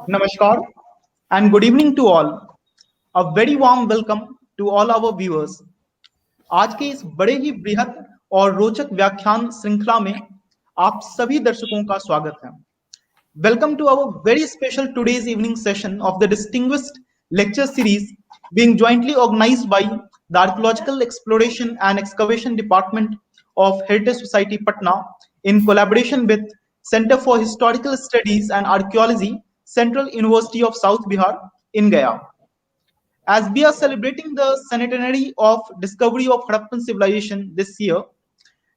Namaskar and good evening to all. A very warm welcome to all our viewers. आज के इस बड़े ही बृहद और रोचक व्याख्यान श्रृंखला में आप सभी दर्शकों का स्वागत है. Welcome to our very special today's evening session of the distinguished lecture series being jointly organized by the Archaeological Exploration and Excavation Department of Heritage Society Patna in collaboration with Center for Historical Studies and Archaeology, Central University of South Bihar in Gaya. As we are celebrating the centenary of discovery of Harappan civilization this year,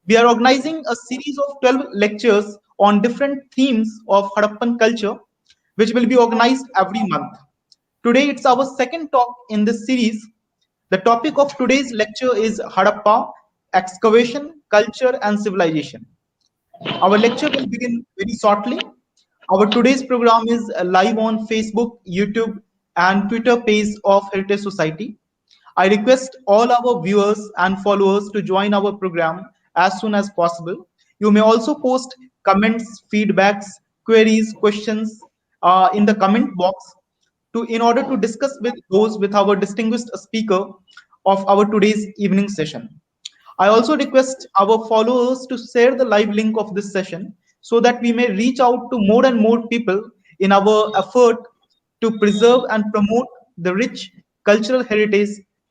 we are organizing a series of 12 lectures on different themes of Harappan culture, which will be organized every month. Today, it's our second talk in this series. The topic of today's lecture is Harappa, Excavation, Culture and Civilization. Our lecture will begin very shortly. Our today's program is live on Facebook, YouTube, and Twitter page of Heritage Society. I request all our viewers and followers to join our program as soon as possible. You may also post comments, feedbacks, queries, questions in the comment box in order to discuss with those with our distinguished speaker of our today's evening session. I also request our followers to share the live link of this session so that we may reach out to more and more people in our effort to preserve and promote the rich cultural heritage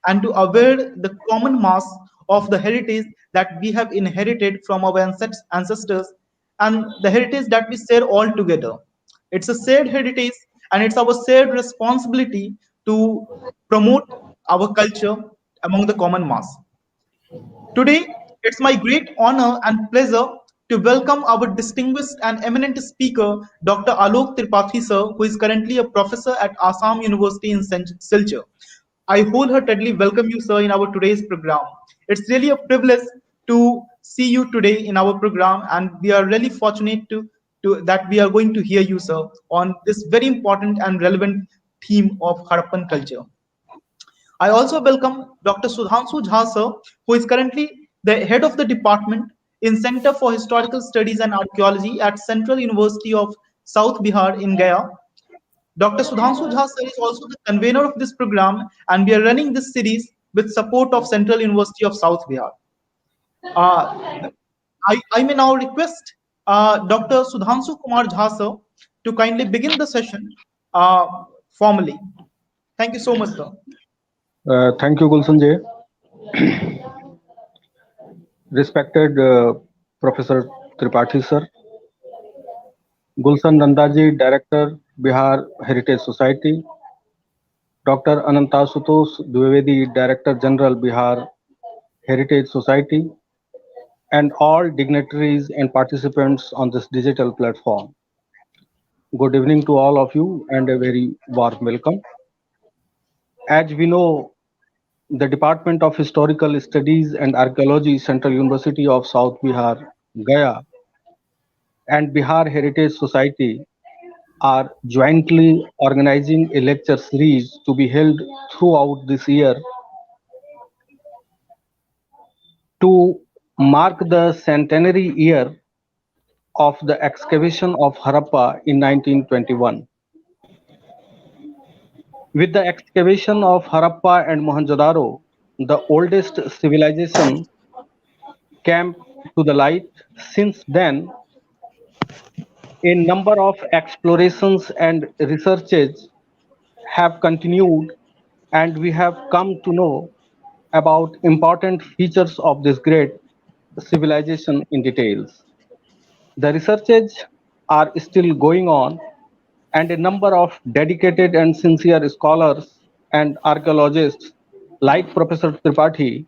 and to aware the common mass of the heritage that we have inherited from our ancestors and the heritage that we share all together. It's a shared heritage and it's our shared responsibility to promote our culture among the common mass. Today, it's my great honor and pleasure to welcome our distinguished and eminent speaker, Dr. Alok Tripathi sir, who is currently a professor at Assam University in Silchar. I wholeheartedly welcome you, sir, in our today's program. It's really a privilege to see you today in our program, and we are really fortunate to that we are going to hear you, sir, on this very important and relevant theme of Harappan culture. I also welcome Dr. Sudhanshu Jha sir, who is currently the head of the department in Center for Historical Studies and Archaeology at Central University of South Bihar in Gaya. Dr. Sudhanshu Jha sir is also the convener of this program, and we are running this series with support of Central University of South Bihar. Uh, I may now request Dr. Sudhanshu Kumar Jha sir to kindly begin the session formally. Thank you so much, sir. Thank you, Gulshan ji. Respected Professor Tripathi sir, Gulshan Nanda ji, Director, Bihar Heritage Society, Dr. Anantashutosh Dwivedi, Director General, Bihar Heritage Society, and all dignitaries and participants on this digital platform. Good evening to all of you and a very warm welcome. As we know, the Department of Historical Studies and Archaeology, Central University of South Bihar, Gaya, and Bihar Heritage Society are jointly organizing a lecture series to be held throughout this year to mark the centenary year of the excavation of Harappa in 1921. With the excavation of Harappa and Mohenjo-Daro, the oldest civilization came to the light. Since then, a number of explorations and researches have continued, and we have come to know about important features of this great civilization in details. The researches are still going on, and a number of dedicated and sincere scholars and archaeologists like Professor Tripathi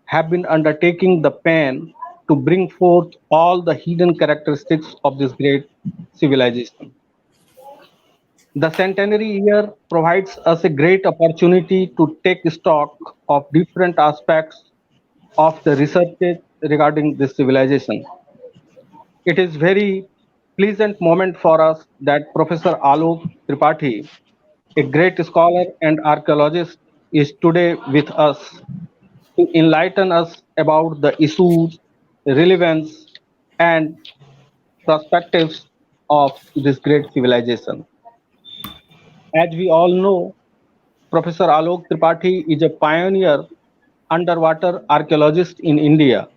have been undertaking the pen to bring forth all the hidden characteristics of this great civilization. The centenary year provides us a great opportunity to take stock of different aspects of the research regarding this civilization. It is very pleasant moment for us that Professor Alok Tripathi, a great scholar and archaeologist, is today with us to enlighten us about the issues, relevance, and perspectives of this great civilization. As we all know, Professor Alok Tripathi is a pioneer underwater archaeologist in India.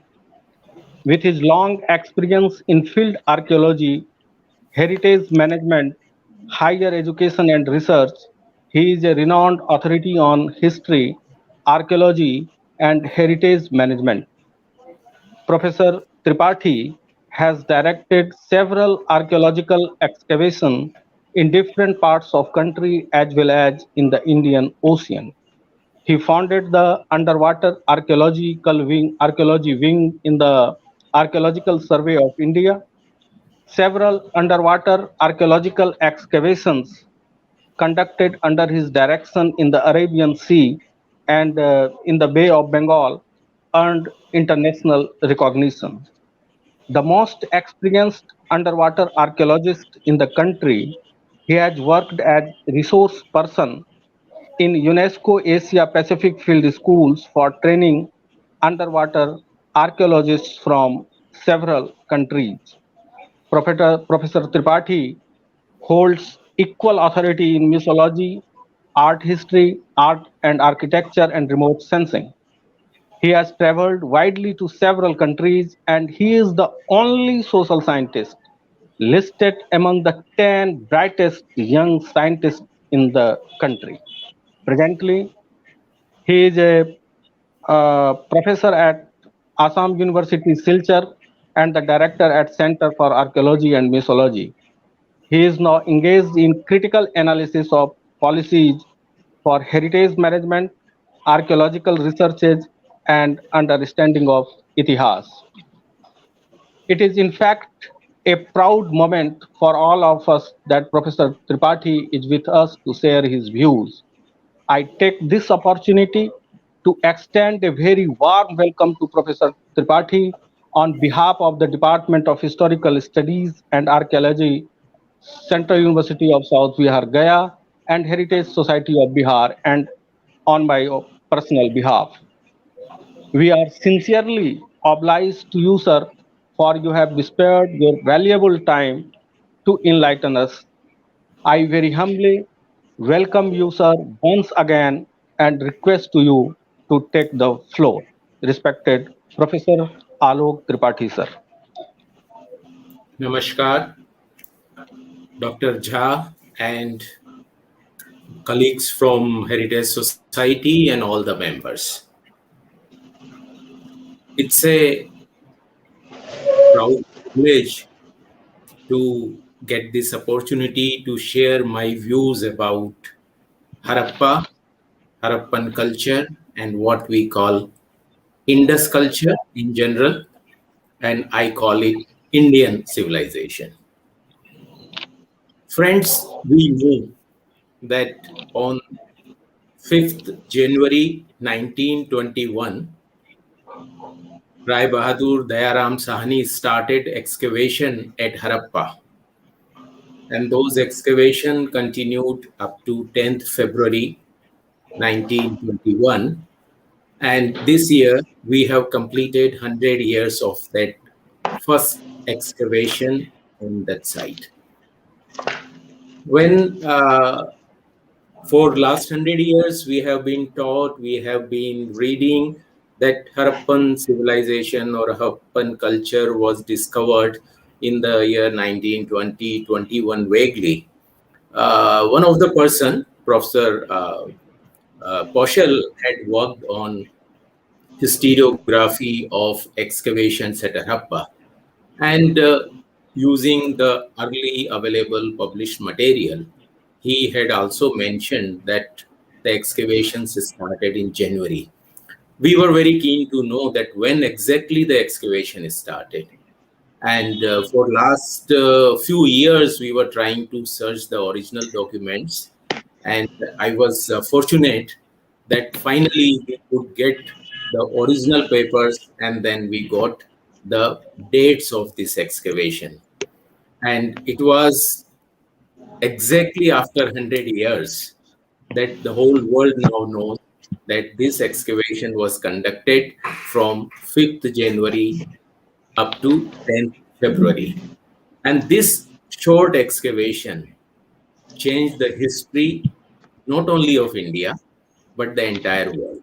With his long experience in field archaeology, heritage management, higher education, and research, he is a renowned authority on history, archaeology, and heritage management. Professor Tripathi has directed several archaeological excavations in different parts of country as well as in the Indian Ocean. He founded the archaeology wing in the Archaeological Survey of India. Several underwater archaeological excavations conducted under his direction in the Arabian Sea and in the Bay of Bengal earned international recognition. The most experienced underwater archaeologist in the country, he has worked as resource person in UNESCO Asia Pacific Field Schools for training underwater archaeologists from several countries. Professor Tripathi holds equal authority in mythology, art history, art and architecture, and remote sensing. He has traveled widely to several countries and he is the only social scientist listed among the 10 brightest young scientists in the country. Presently, he is a professor at Assam University Silchar and the director at Center for Archaeology and Mythology. He is now engaged in critical analysis of policies for heritage management, archaeological researches, and understanding of Itihas. It is in fact a proud moment for all of us that Professor Tripathi is with us to share his views. I take this opportunity to extend a very warm welcome to Professor Tripathi on behalf of the Department of Historical Studies and Archaeology, Central University of South Bihar, Gaya, and Heritage Society of Bihar, and on my personal behalf. We are sincerely obliged to you, sir, for you have spared your valuable time to enlighten us. I very humbly welcome you, sir, once again and request to you to take the floor. Respected Professor Alok Tripathi, sir. Namaskar, Dr. Jha and colleagues from Heritage Society and all the members. It's a proud privilege to get this opportunity to share my views about Harappa, Harappan culture, and what we call Indus culture in general, and I call it Indian civilization. Friends, we know that on 5th January 1921, Rai Bahadur Dayaram Sahni started excavation at Harappa, and those excavation continued up to 10th February 1921. And this year, we have completed 100 years of that first excavation on that site. When for last 100 years, we have been taught, we have been reading that Harappan civilization or Harappan culture was discovered in the year 1920-21 vaguely. One of the person, Professor Poshel, had worked on historiography of excavations at Harappa, and using the early available published material, he had also mentioned that the excavations started in January. We were very keen to know that when exactly the excavation started. And for last few years, we were trying to search the original documents. And I was fortunate that finally we could get the original papers, and then we got the dates of this excavation. And it was exactly after 100 years that the whole world now knows that this excavation was conducted from 5th January up to 10th February. And this short excavation changed the history not only of India, but the entire world.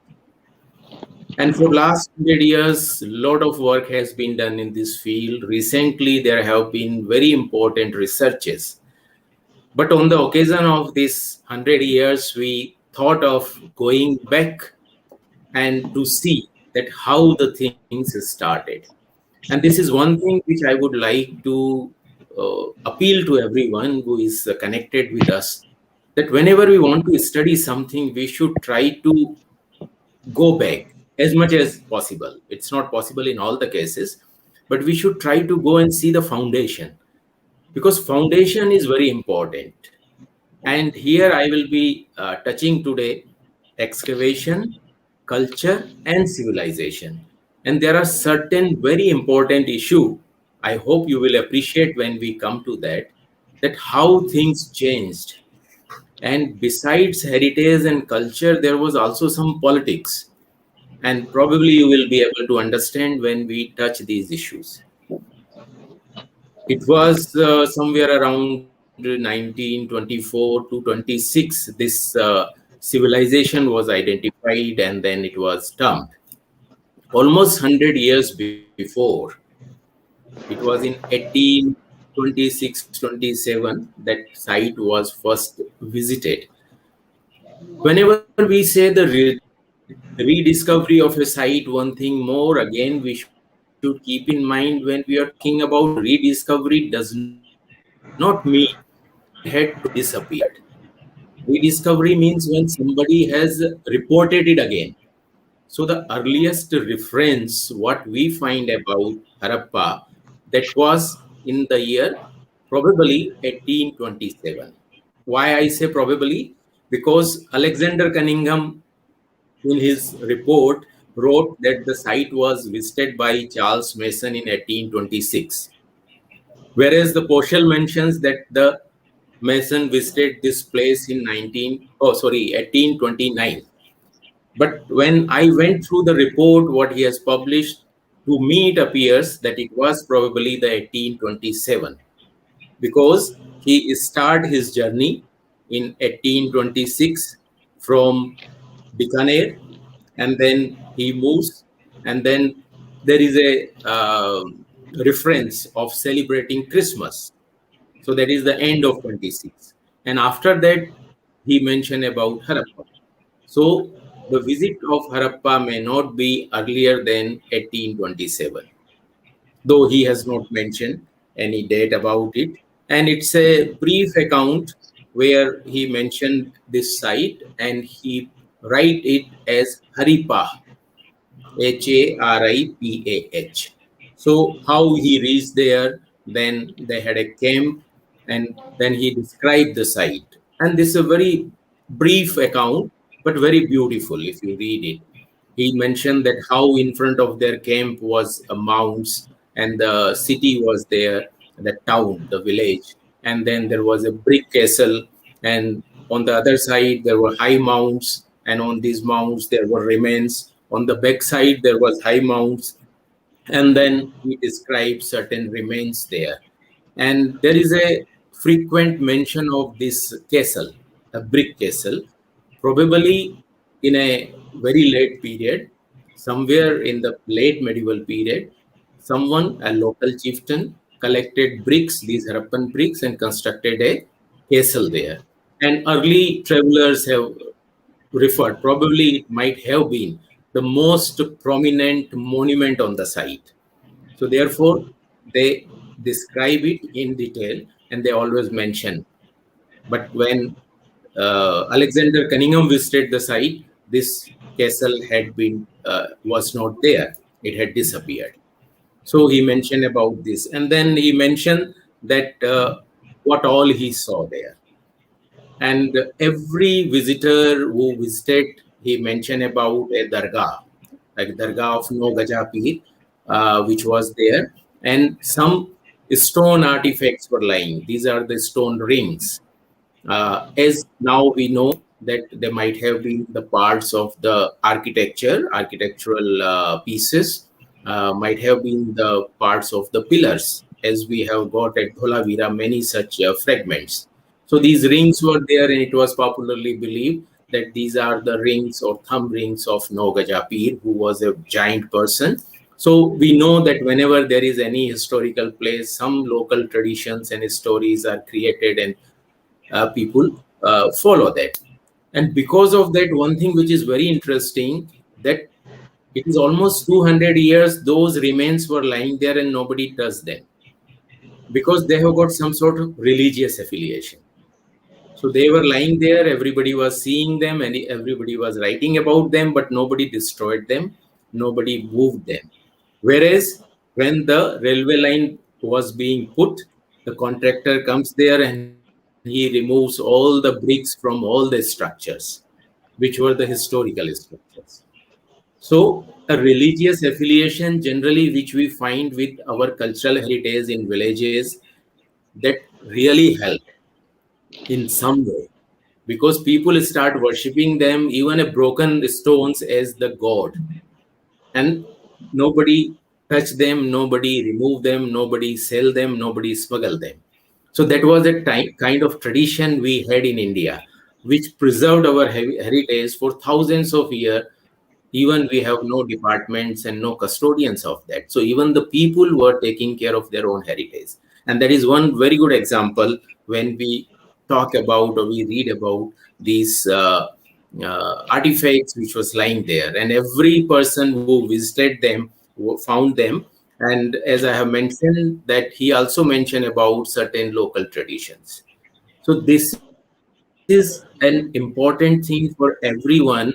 And for last 100 years, a lot of work has been done in this field. Recently, there have been very important researches. But on the occasion of this 100 years, we thought of going back and to see that how the things started. And this is one thing which I would like to appeal to everyone who is connected with us, that whenever we want to study something, we should try to go back as much as possible. It's not possible in all the cases, but we should try to go and see the foundation, because foundation is very important. And here I will be touching today excavation, culture, and civilization. And there are certain very important issue. I hope you will appreciate when we come to that, that how things changed. And besides heritage and culture, there was also some politics. And probably you will be able to understand when we touch these issues. It was somewhere around 1924 to 26, this civilization was identified and then it was termed. Almost 100 years before, it was in 1826-27 that site was first visited. Whenever we say the rediscovery of a site, one thing more, again, we should keep in mind when we are talking about rediscovery, does not mean that the site had to be disappeared. Rediscovery means when somebody has reported it again. So the earliest reference, what we find about Harappa, that was in the year probably 1827. Why I say probably? Because Alexander Cunningham in his report wrote that the site was visited by Charles Mason in 1826. Whereas the Poshel mentions that the Mason visited this place in 1829. But when I went through the report, what he has published, to me it appears that it was probably the 1827, because he started his journey in 1826 from Bikaner, and then he moves, and then there is a reference of celebrating Christmas. So that is the end of 26. And after that, he mentioned about Harappa. So the visit of Harappa may not be earlier than 1827, though he has not mentioned any date about it. And it's a brief account where he mentioned this site and he write it as Haripah, Haripah. So how he reached there, then they had a camp, and then he described the site. And this is a very brief account, but very beautiful if you read it. He mentioned that how in front of their camp was a mounds, and the city was there, the town, the village, and then there was a brick castle, and on the other side there were high mounds, and on these mounds there were remains. On the back side there was high mounds, and then he describes certain remains there. And there is a frequent mention of this castle, a brick castle, probably in a very late period, somewhere in the late medieval period. Someone, a local chieftain, collected bricks, these Harappan bricks, and constructed a castle there. And early travelers have referred, probably it might have been the most prominent monument on the site. So therefore, they describe it in detail and they always mention. But when Alexander Cunningham visited the site, this castle had been was not there; it had disappeared. So he mentioned about this, and then he mentioned that what all he saw there. And every visitor who visited, he mentioned about a dargah, like dargah of No Gajapir, which was there, and some stone artifacts were lying. These are the stone rings. As now we know that they might have been the parts of the architectural pieces, might have been the parts of the pillars, as we have got at Dholavira many such fragments. So these rings were there, and it was popularly believed that these are the rings or thumb rings of Nogajapir, who was a giant person. So we know that whenever there is any historical place, some local traditions and stories are created, and people follow that. And because of that, one thing which is very interesting, that it is almost 200 years those remains were lying there and nobody touched them, because they have got some sort of religious affiliation. So they were lying there, everybody was seeing them, and everybody was writing about them, but nobody destroyed them, nobody moved them. Whereas when the railway line was being put, the contractor comes there and he removes all the bricks from all the structures, which were the historical structures. So a religious affiliation generally, which we find with our cultural heritage in villages, that really help in some way, because people start worshipping them, even a broken stones, as the god, and nobody touch them, nobody remove them, nobody sell them, nobody smuggle them. So that was a kind of tradition we had in India, which preserved our heritage for thousands of years. Even we have no departments and no custodians of that, so even the people were taking care of their own heritage. And that is one very good example when we talk about or we read about these artifacts which was lying there, and every person who visited them found them. And as I have mentioned, that he also mentioned about certain local traditions. So this is an important thing for everyone.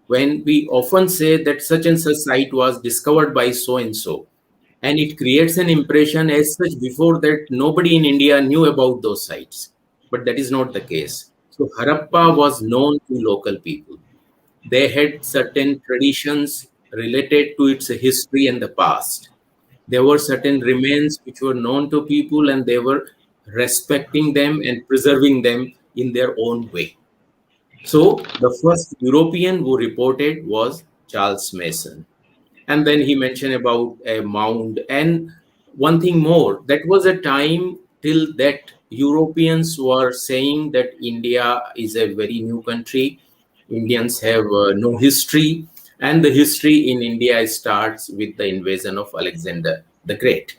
When we often say that such and such site was discovered by so and so, and it creates an impression as such before that nobody in India knew about those sites. But that is not the case. So Harappa was known to local people. They had certain traditions related to its history and the past. There were certain remains which were known to people, and they were respecting them and preserving them in their own way. So the first European who reported was Charles Mason. And then he mentioned about a mound. And one thing more, that was a time till that Europeans were saying that India is a very new country. Indians have no history. And the history in India starts with the invasion of Alexander the Great.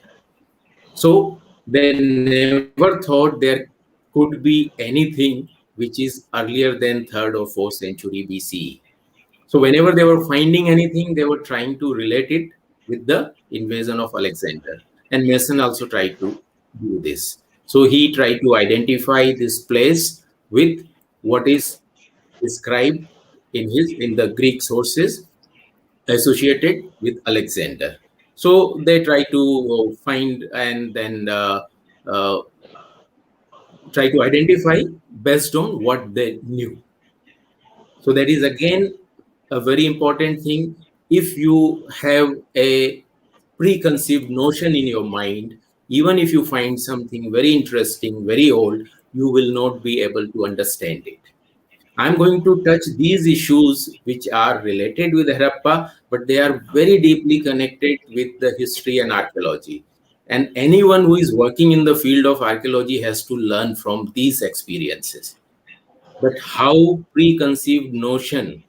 So they never thought there could be anything which is earlier than 3rd or 4th century BCE. So whenever they were finding anything, they were trying to relate it with the invasion of Alexander. And Mason also tried to do this. So he tried to identify this place with what is described in the Greek sources associated with Alexander. So they try to find and then uh, try to identify based on what they knew. So that is again a very important thing. If you have a preconceived notion in your mind, even if you find something very interesting, very old, you will not be able to understand it. I'm going to touch these issues which are related with Harappa, but they are very deeply connected with the history and archaeology. And anyone who is working in the field of archaeology has to learn from these experiences. But how preconceived notion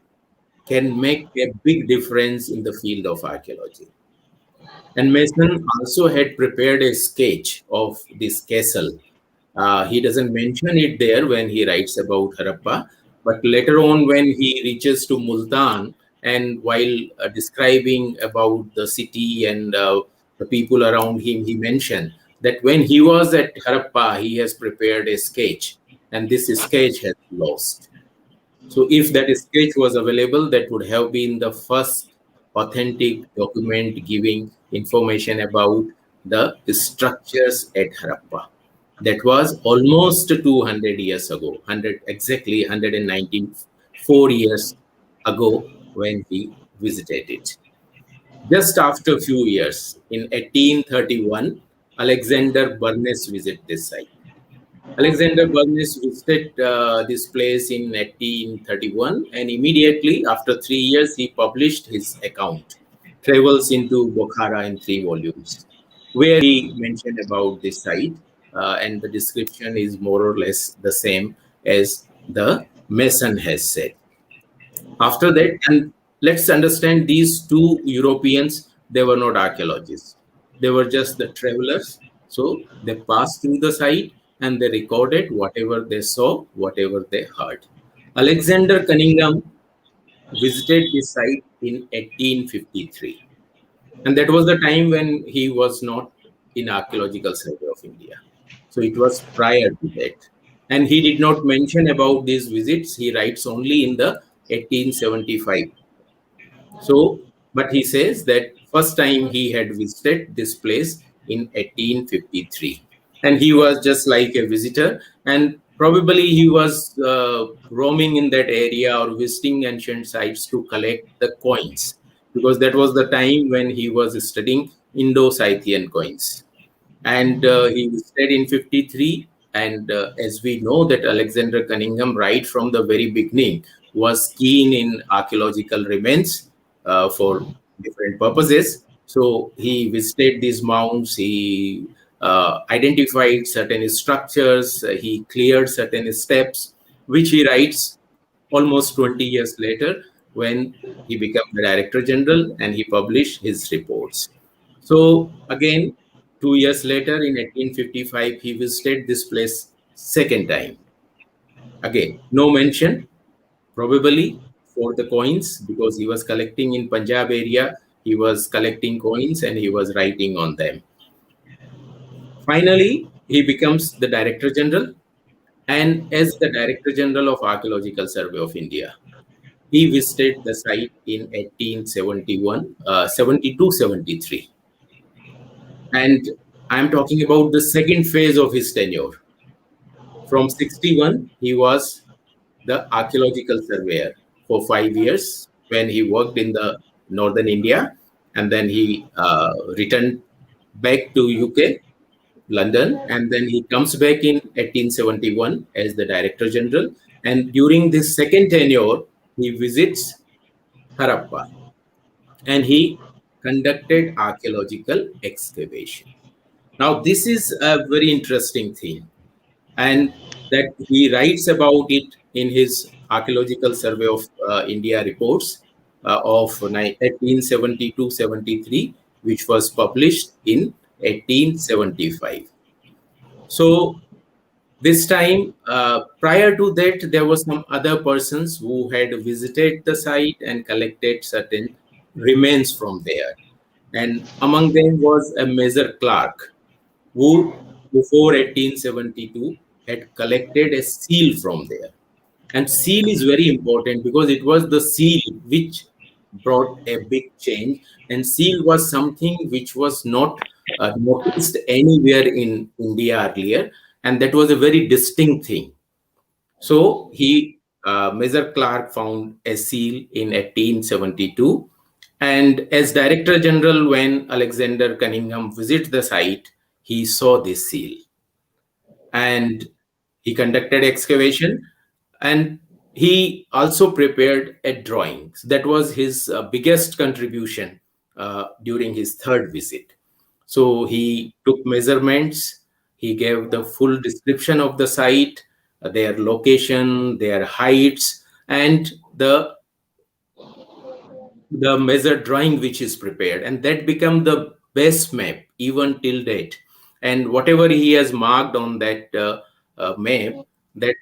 can make a big difference in the field of archaeology. And Mason also had prepared a sketch of this castle. He doesn't mention it there when he writes about Harappa, but later on, when he reaches to Multan, and while describing about the city and the people around him, he mentioned that when he was at Harappa, he has prepared a sketch, and this sketch has lost. So if that sketch was available, that would have been the first authentic document giving information about the structures at Harappa. That was almost 200 years ago, 100 exactly 194 years ago when he visited it. Just after a few years, in 1831, Alexander Burnes visited this site. Alexander Burnes visited this place in 1831, and immediately after 3 years, he published his account, Travels into Bokhara, in 3 volumes, where he mentioned about this site. and the description is more or less the same as the mason has said. After that, and let's understand these two Europeans, they were not archaeologists. They were just the travelers. So they passed through the site and they recorded whatever they saw, whatever they heard. Alexander Cunningham visited this site in 1853. And that was the time when he was not in Archaeological Survey of India. So it was prior to that. And he did not mention about these visits. He writes only in the 1875. So, but he says that first time he had visited this place in 1853. And he was just like a visitor. And probably he was roaming in that area or visiting ancient sites to collect the coins, because that was the time when he was studying Indo-Scythian coins. And he stayed in 53. And as we know that Alexander Cunningham, right from the very beginning, was keen in archaeological remains for different purposes. So he visited these mounds, he identified certain structures, he cleared certain steps, which he writes almost 20 years later when he became the Director General and he published his reports. So again, 2 years later in 1855, he visited this place second time. Again, no mention, probably for the coins, because he was collecting in Punjab area, he was collecting coins and he was writing on them. Finally, he becomes the Director General, and as the Director General of Archaeological Survey of India, he visited the site in 1871, 72, 73. And I'm talking about the second phase of his tenure. From 61, he was the archaeological surveyor for 5 years when he worked in the northern India, and then he returned back to UK, London, and then he comes back in 1871 as the Director General. And during this second tenure, he visits Harappa and he conducted archaeological excavation. Now, this is a very interesting thing, and that he writes about it in his Archaeological Survey of India reports of 1872-73, which was published in 1875. So this time, prior to that, there were some other persons who had visited the site and collected certain remains from there. And among them was a Major Clark, who before 1872 had collected a seal from there. And seal is very important because it was the seal which brought a big change. And seal was something which was not noticed anywhere in India earlier. And that was a very distinct thing. So Major Clark found a seal in 1872. And as Director General, when Alexander Cunningham visited the site, he saw this seal. And he conducted excavation, and he also prepared a drawing. That was his biggest contribution during his third visit. So he took measurements, he gave the full description of the site, their location, their heights, and the measured drawing which is prepared, and that become the best map even till date. And whatever he has marked on that map, that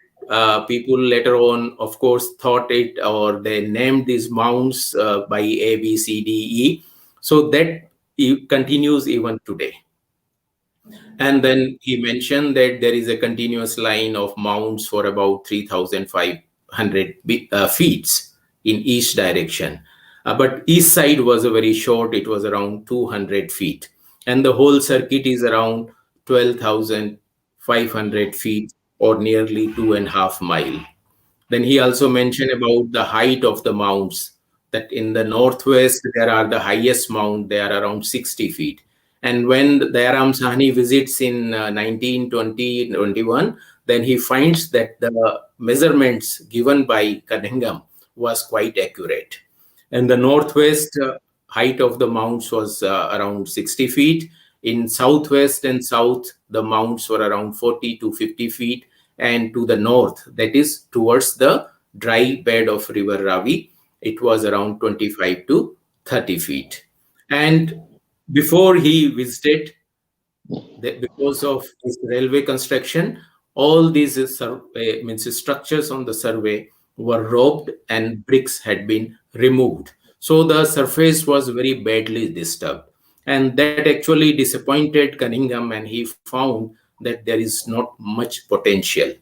people later on, of course, thought it, or they named these mounds by A, B, C, D, E. So that continues even today. And then he mentioned that there is a continuous line of mounds for about 3,500 feet in each direction. But each side was a very short, it was around 200 feet. And the whole circuit is around 12,500 feet, or nearly 2.5 miles. Then he also mentioned about the height of the mounds, that in the northwest, there are the highest mound, they are around 60 feet. And when Dayaram Sahni visits in 1920-21, then he finds that the measurements given by Cunningham was quite accurate. And the northwest height of the mounds was around 60 feet. In southwest and south, the mounds were around 40 to 50 feet, and to the north, that is towards the dry bed of River Ravi, it was around 25 to 30 feet. And before he visited, because of this railway construction, all these means structures on the survey were robbed and bricks had been removed. So the surface was very badly disturbed. And that actually disappointed Cunningham, and he found that there is not much potential.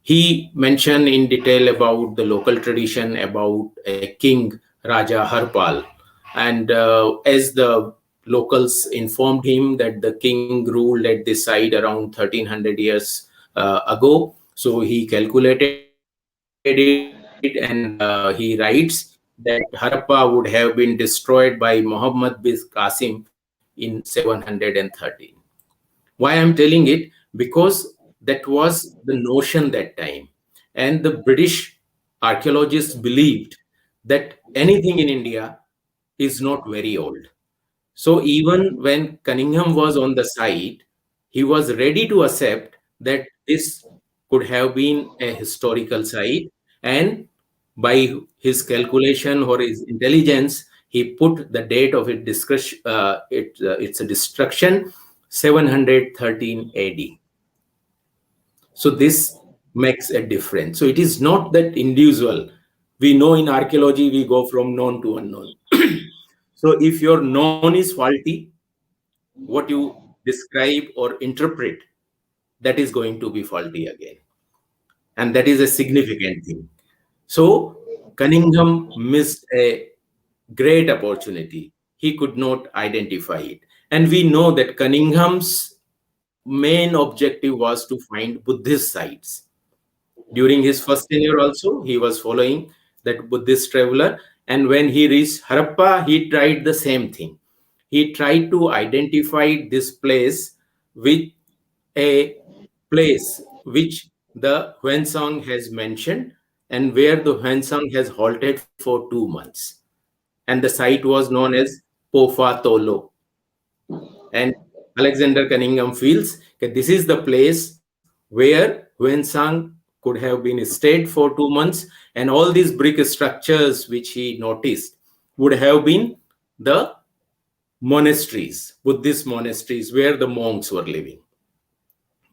He mentioned in detail about the local tradition about a king, Raja Harpal. And as the locals informed him that the king ruled at this site around 1300 years ago, so he calculated it, and he writes that Harappa would have been destroyed by Muhammad bin Qasim in 713. Why I'm telling it? Because that was the notion that time. And the British archaeologists believed that anything in India is not very old. So even when Cunningham was on the site, he was ready to accept that this could have been a historical site. And by his calculation or his intelligence, he put the date of its destruction 713 AD. So this makes a difference. So it is not that individual. We know in archaeology we go from known to unknown. So if your known is faulty, what you describe or interpret, that is going to be faulty again. And that is a significant thing. So Cunningham missed a great opportunity. He could not identify it. And we know that Cunningham's main objective was to find Buddhist sites. During his first tenure also, he was following that Buddhist traveler. And when he reached Harappa, he tried the same thing. He tried to identify this place with a place which the Huensong has mentioned and where the Huensong has halted for 2 months. And the site was known as Pofa Tolo. And Alexander Cunningham feels that this is the place where Huensang could have been stayed for 2 months, and all these brick structures which he noticed would have been the monasteries, Buddhist monasteries, where the monks were living,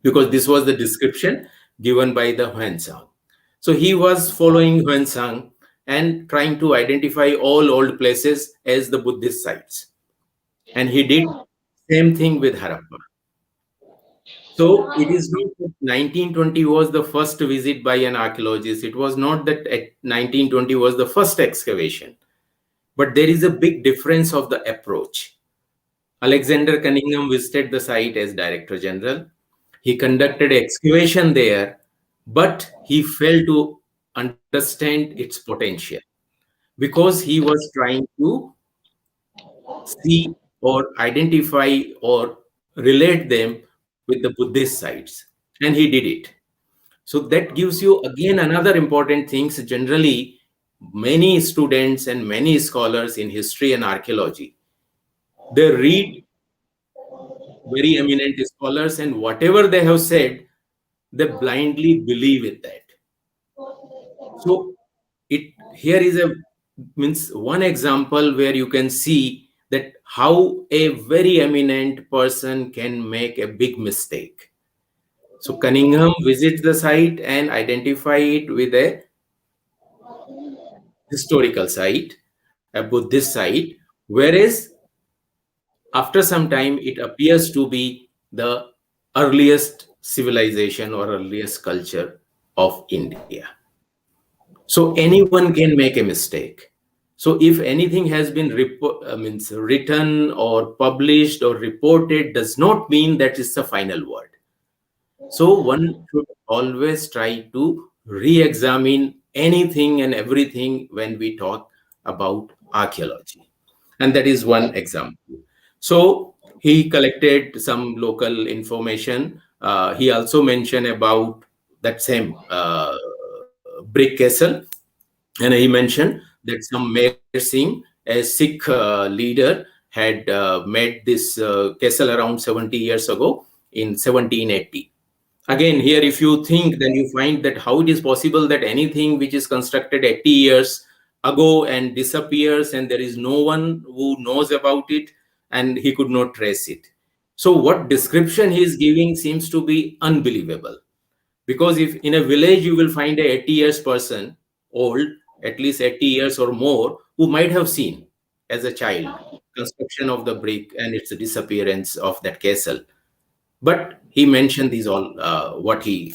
because this was the description given by the Huensang. So he was following Huensang and trying to identify all old places as the Buddhist sites. And he did same thing with Harappa. So it is not that 1920 was the first visit by an archaeologist. It was not that 1920 was the first excavation. But there is a big difference of the approach. Alexander Cunningham visited the site as Director General. He conducted excavation there, but he failed to understand its potential because he was trying to see or identify or relate them with the Buddhist sites, and he did it. So that gives you again another important things. Generally, many students and many scholars in history and archaeology, they read very eminent scholars, and whatever they have said, they blindly believe in that. So it here is a means one example where you can see that how a very eminent person can make a big mistake. So Cunningham visits the site and identify it with a historical site, a Buddhist site, whereas after some time it appears to be the earliest civilization or earliest culture of India. So anyone can make a mistake. So if anything has been written or published or reported, does not mean that is the final word. So one should always try to re-examine anything and everything when we talk about archaeology. And that is one example. So he collected some local information. He also mentioned about that same brick castle. And he mentioned that some Mayor Singh, a Sikh leader, had made this castle around 70 years ago in 1780. Again, here, if you think, then you find that how it is possible that anything which is constructed 80 years ago and disappears, and there is no one who knows about it, and he could not trace it. So what description he is giving seems to be unbelievable. Because if in a village you will find a 80 years person, old, at least 80 years or more, who might have seen as a child construction of the brick and its disappearance of that castle. But he mentioned these all, what he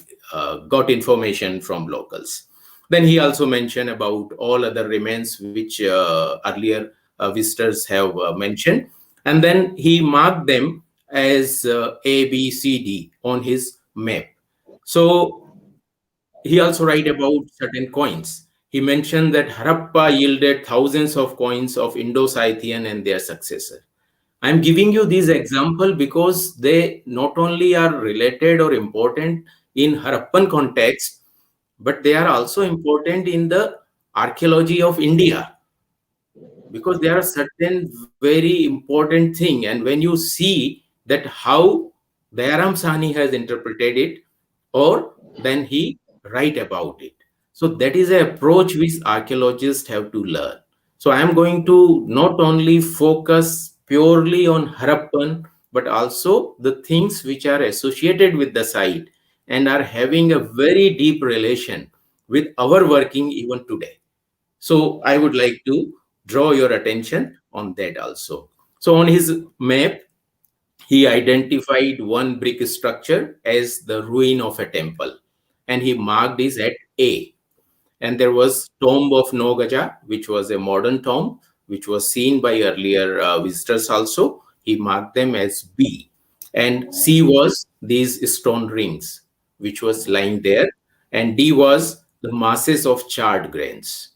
got information from locals. Then he also mentioned about all other remains which earlier visitors have mentioned. And then he marked them as A, B, C, D on his map. So he also write about certain coins. He mentioned that Harappa yielded thousands of coins of Indo-Scythian and their successor. I'm giving you this example because they not only are related or important in Harappan context, but they are also important in the archaeology of India, because there are certain very important thing. And when you see that how Dayaram Sahni has interpreted it, or then he write about it. So that is an approach which archaeologists have to learn. So I am going to not only focus purely on Harappan, but also the things which are associated with the site and are having a very deep relation with our working even today. So I would like to draw your attention on that also. So on his map, he identified one brick structure as the ruin of a temple, and he marked this at A. And there was tomb of Nogaja, which was a modern tomb, which was seen by earlier visitors also. He marked them as B. And C was these stone rings, which was lying there. And D was the masses of charred grains.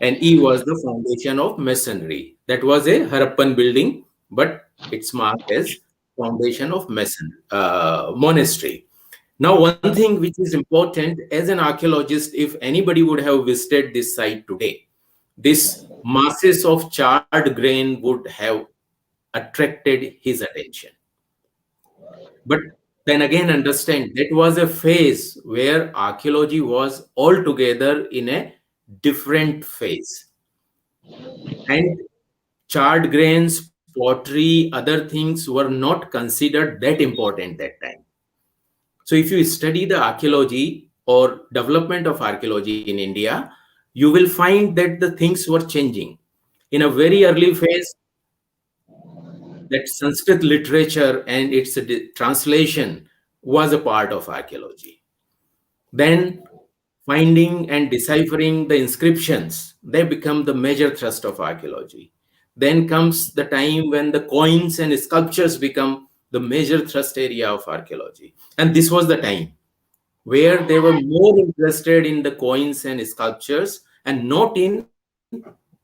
And E was the foundation of masonry. That was a Harappan building, but it's marked as foundation of monastery. Now, one thing which is important as an archaeologist, if anybody would have visited this site today, this masses of charred grain would have attracted his attention. But then again, understand that was a phase where archaeology was altogether in a different phase. And charred grains, pottery, other things were not considered that important that time. So if you study the archaeology or development of archaeology in India, you will find that the things were changing. In a very early phase, that Sanskrit literature and its translation was a part of archaeology. Then finding and deciphering the inscriptions, they become the major thrust of archaeology. Then comes the time when the coins and sculptures become the major thrust area of archaeology. And this was the time where they were more interested in the coins and sculptures and not in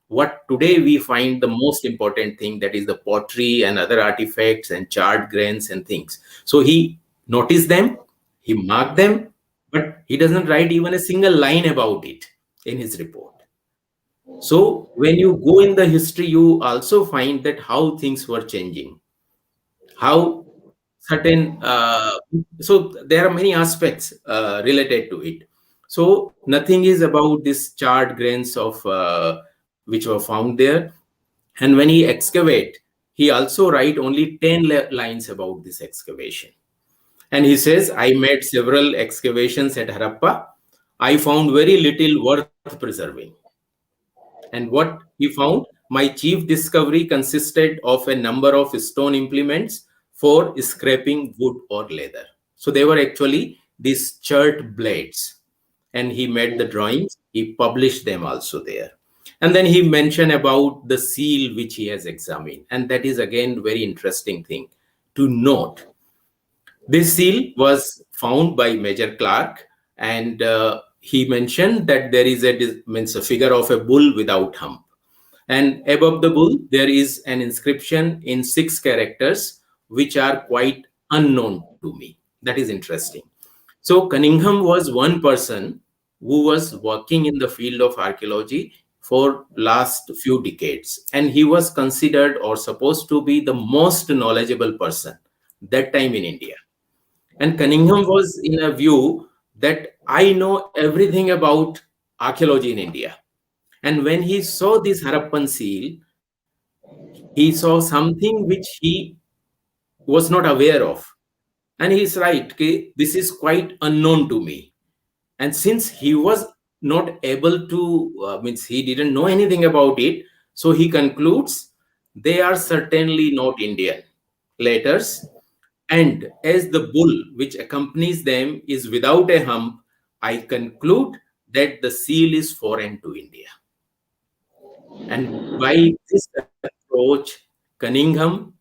what today we find the most important thing, that is the pottery and other artifacts and charred grains and things. So he noticed them, he marked them, but he doesn't write even a single line about it in his report. So when you go in the history, you also find that how things were changing, how certain so there are many aspects related to it. So nothing is about this charred grains of which were found there. And when he excavate, he also write only 10 lines about this excavation. And he says, I made several excavations at Harappa. I found very little worth preserving. And what he found, my chief discovery consisted of a number of stone implements for scraping wood or leather. So they were actually these chert blades. And he made the drawings, he published them also there. And then he mentioned about the seal which he has examined. And that is again very interesting thing to note. This seal was found by Major Clark, and he mentioned that there is a figure of a bull without hump. And above the bull, there is an inscription in 6 characters, which are quite unknown to me. That is interesting. So Cunningham was one person who was working in the field of archaeology for last few decades, and he was considered or supposed to be the most knowledgeable person that time in India. And Cunningham was in a view that I know everything about archaeology in India. And when he saw this Harappan seal, he saw something which he was not aware of. And he's right, okay, this is quite unknown to me. And since he was not able to, means he didn't know anything about it, so he concludes they are certainly not Indian letters. And as the bull which accompanies them is without a hump, I conclude that the seal is foreign to India. And by this approach, Cunningham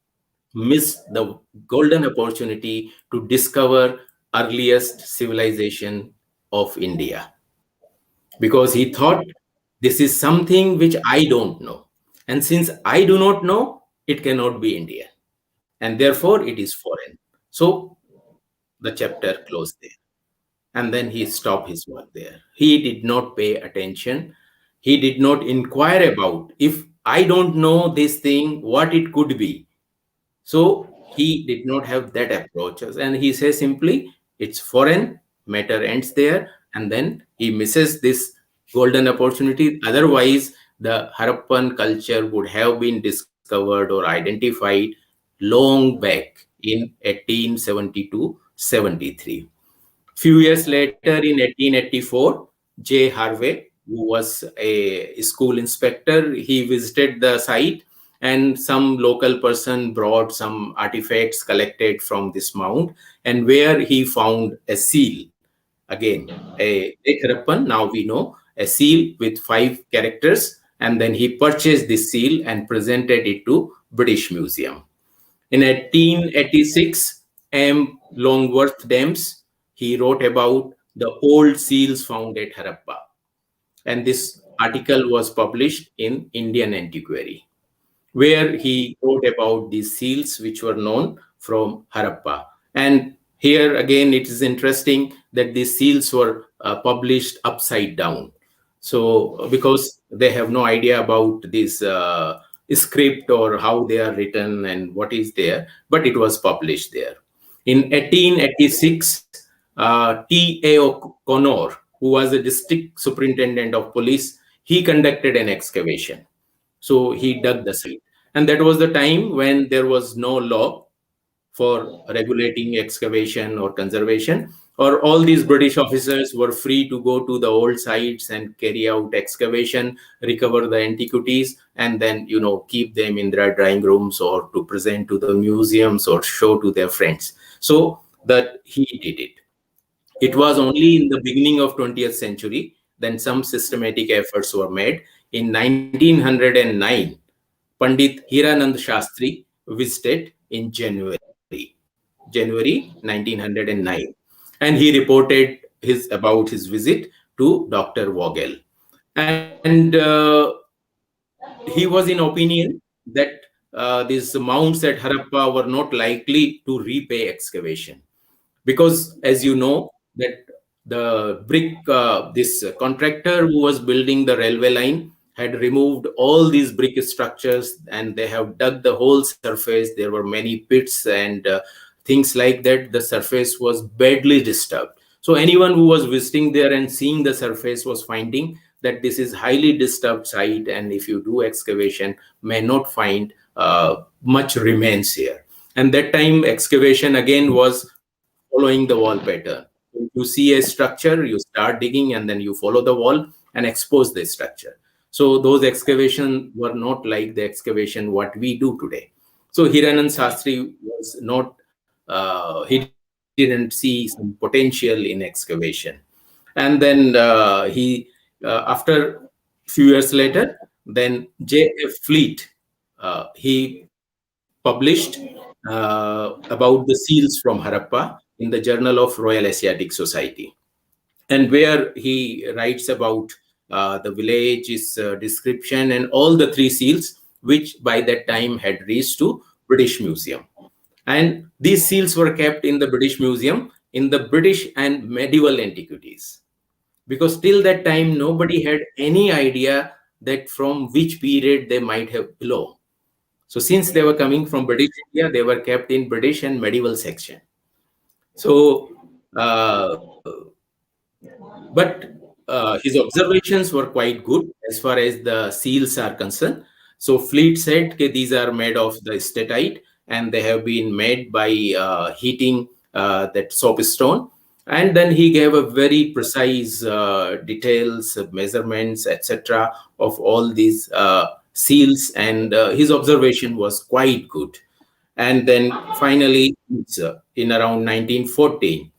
missed the golden opportunity to discover earliest civilization of India, because he thought this is something which I don't know. And since I do not know, it cannot be Indian. And therefore it is foreign. So the chapter closed there. And then he stopped his work there. He did not pay attention. He did not inquire about if I don't know this thing, what it could be. So he did not have that approach. And he says simply, it's foreign, matter ends there. And then he misses this golden opportunity. Otherwise, the Harappan culture would have been discovered or identified long back in 1872-73. Few years later, in 1884, J. Harvey, who was a school inspector, he visited the site, and some local person brought some artifacts collected from this mound, and where he found a seal. Again, a Harappan, now we know, a seal with 5 characters, and then he purchased this seal and presented it to British Museum. In 1886, M. Longworth Dames, he wrote about the old seals found at Harappa. And this article was published in Indian Antiquary, where he wrote about these seals which were known from Harappa. And here again, it is interesting that these seals were published upside down. So because they have no idea about this script or how they are written and what is there, but it was published there. In 1886, T.A. O'Connor, who was a district superintendent of police, he conducted an excavation. So he dug the site. And that was the time when there was no law for regulating excavation or conservation, or all these British officers were free to go to the old sites and carry out excavation, recover the antiquities, and then, keep them in their drawing rooms or to present to the museums or show to their friends. So that he did it. It was only in the beginning of 20th century, then some systematic efforts were made. In 1909, Pandit Hiranand Shastri visited in January 1909. And he reported about his visit to Dr. Vogel. And he was in opinion that these mounds at Harappa were not likely to repay excavation. Because, as you know, that the brick, this contractor who was building the railway line had removed all these brick structures, and they have dug the whole surface. There were many pits and things like that. The surface was badly disturbed. So anyone who was visiting there and seeing the surface was finding that this is highly disturbed site, and if you do excavation, may not find much remains here. And that time excavation again was following the wall pattern. If you see a structure, you start digging, and then you follow the wall and expose the structure. So those excavations were not like the excavation what we do today. So Hiranand Shastri was not, he didn't see some potential in excavation. And then after few years later, then J.F. Fleet, he published about the seals from Harappa in the Journal of Royal Asiatic Society, and where he writes about the village's description and all the 3 seals, which by that time had reached to British Museum. And these seals were kept in the British Museum in the British and medieval antiquities, because till that time nobody had any idea that from which period they might have belonged. So since they were coming from British India, they were kept in British and medieval section. So, but his observations were quite good as far as the seals are concerned. So Fleet said that these are made of the statite and they have been made by heating that soapstone. And then he gave a very precise details, measurements, etc. of all these seals, and his observation was quite good. And then finally, in around 1914,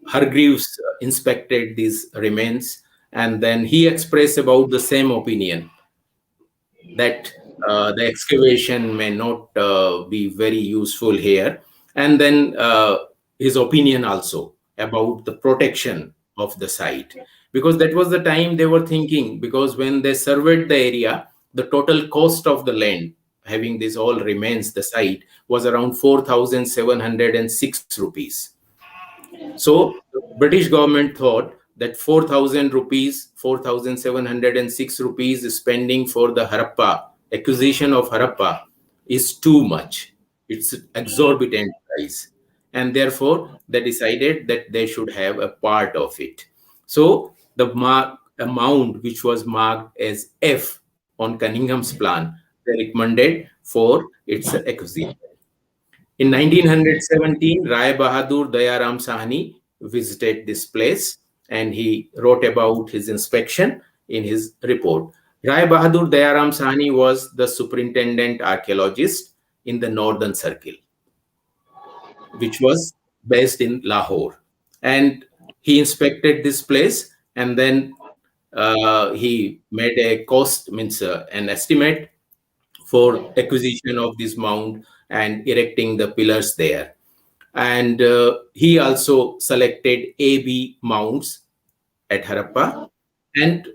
Hargreaves inspected these remains, and then he expressed about the same opinion that the excavation may not be very useful here. And then his opinion also about the protection of the site, because that was the time they were thinking, because when they surveyed the area, the total cost of the land having this all remains, the site, was around 4,706 rupees. So the British government thought that 4,000 rupees, 4,706 rupees spending for the Harappa, acquisition of Harappa, is too much. It's exorbitant price. And therefore, they decided that they should have a part of it. So the amount which was marked as F on Cunningham's plan, they recommended for its acquisition. In 1917, Rai Bahadur Dayaram Sahni visited this place and he wrote about his inspection in his report. Rai Bahadur Dayaram Sahni was the superintendent archaeologist in the Northern Circle, which was based in Lahore. And he inspected this place and then he made a cost, means an estimate for acquisition of this mound and erecting the pillars there. And he also selected AB mounds at Harappa, and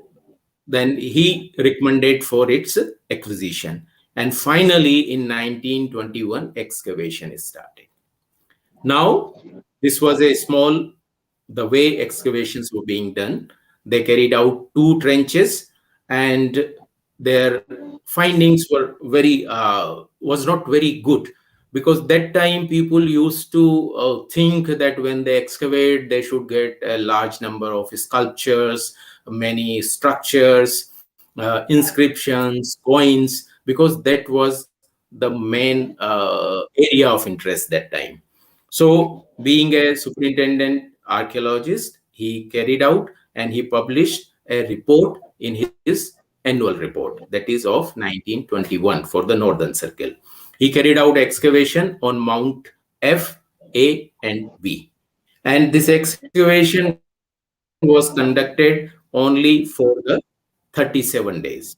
then he recommended for its acquisition. And finally, in 1921, excavation started. Now, this was a small, the way excavations were being done, they carried out 2 trenches, and their findings were was not very good, because that time people used to think that when they excavate, they should get a large number of sculptures, many structures, inscriptions, coins, because that was the main area of interest that time. So, being a superintendent archaeologist, he carried out and he published a report in his annual report, that is of 1921 for the Northern Circle. He carried out excavation on Mount F, A, and B. And this excavation was conducted only for the 37 days.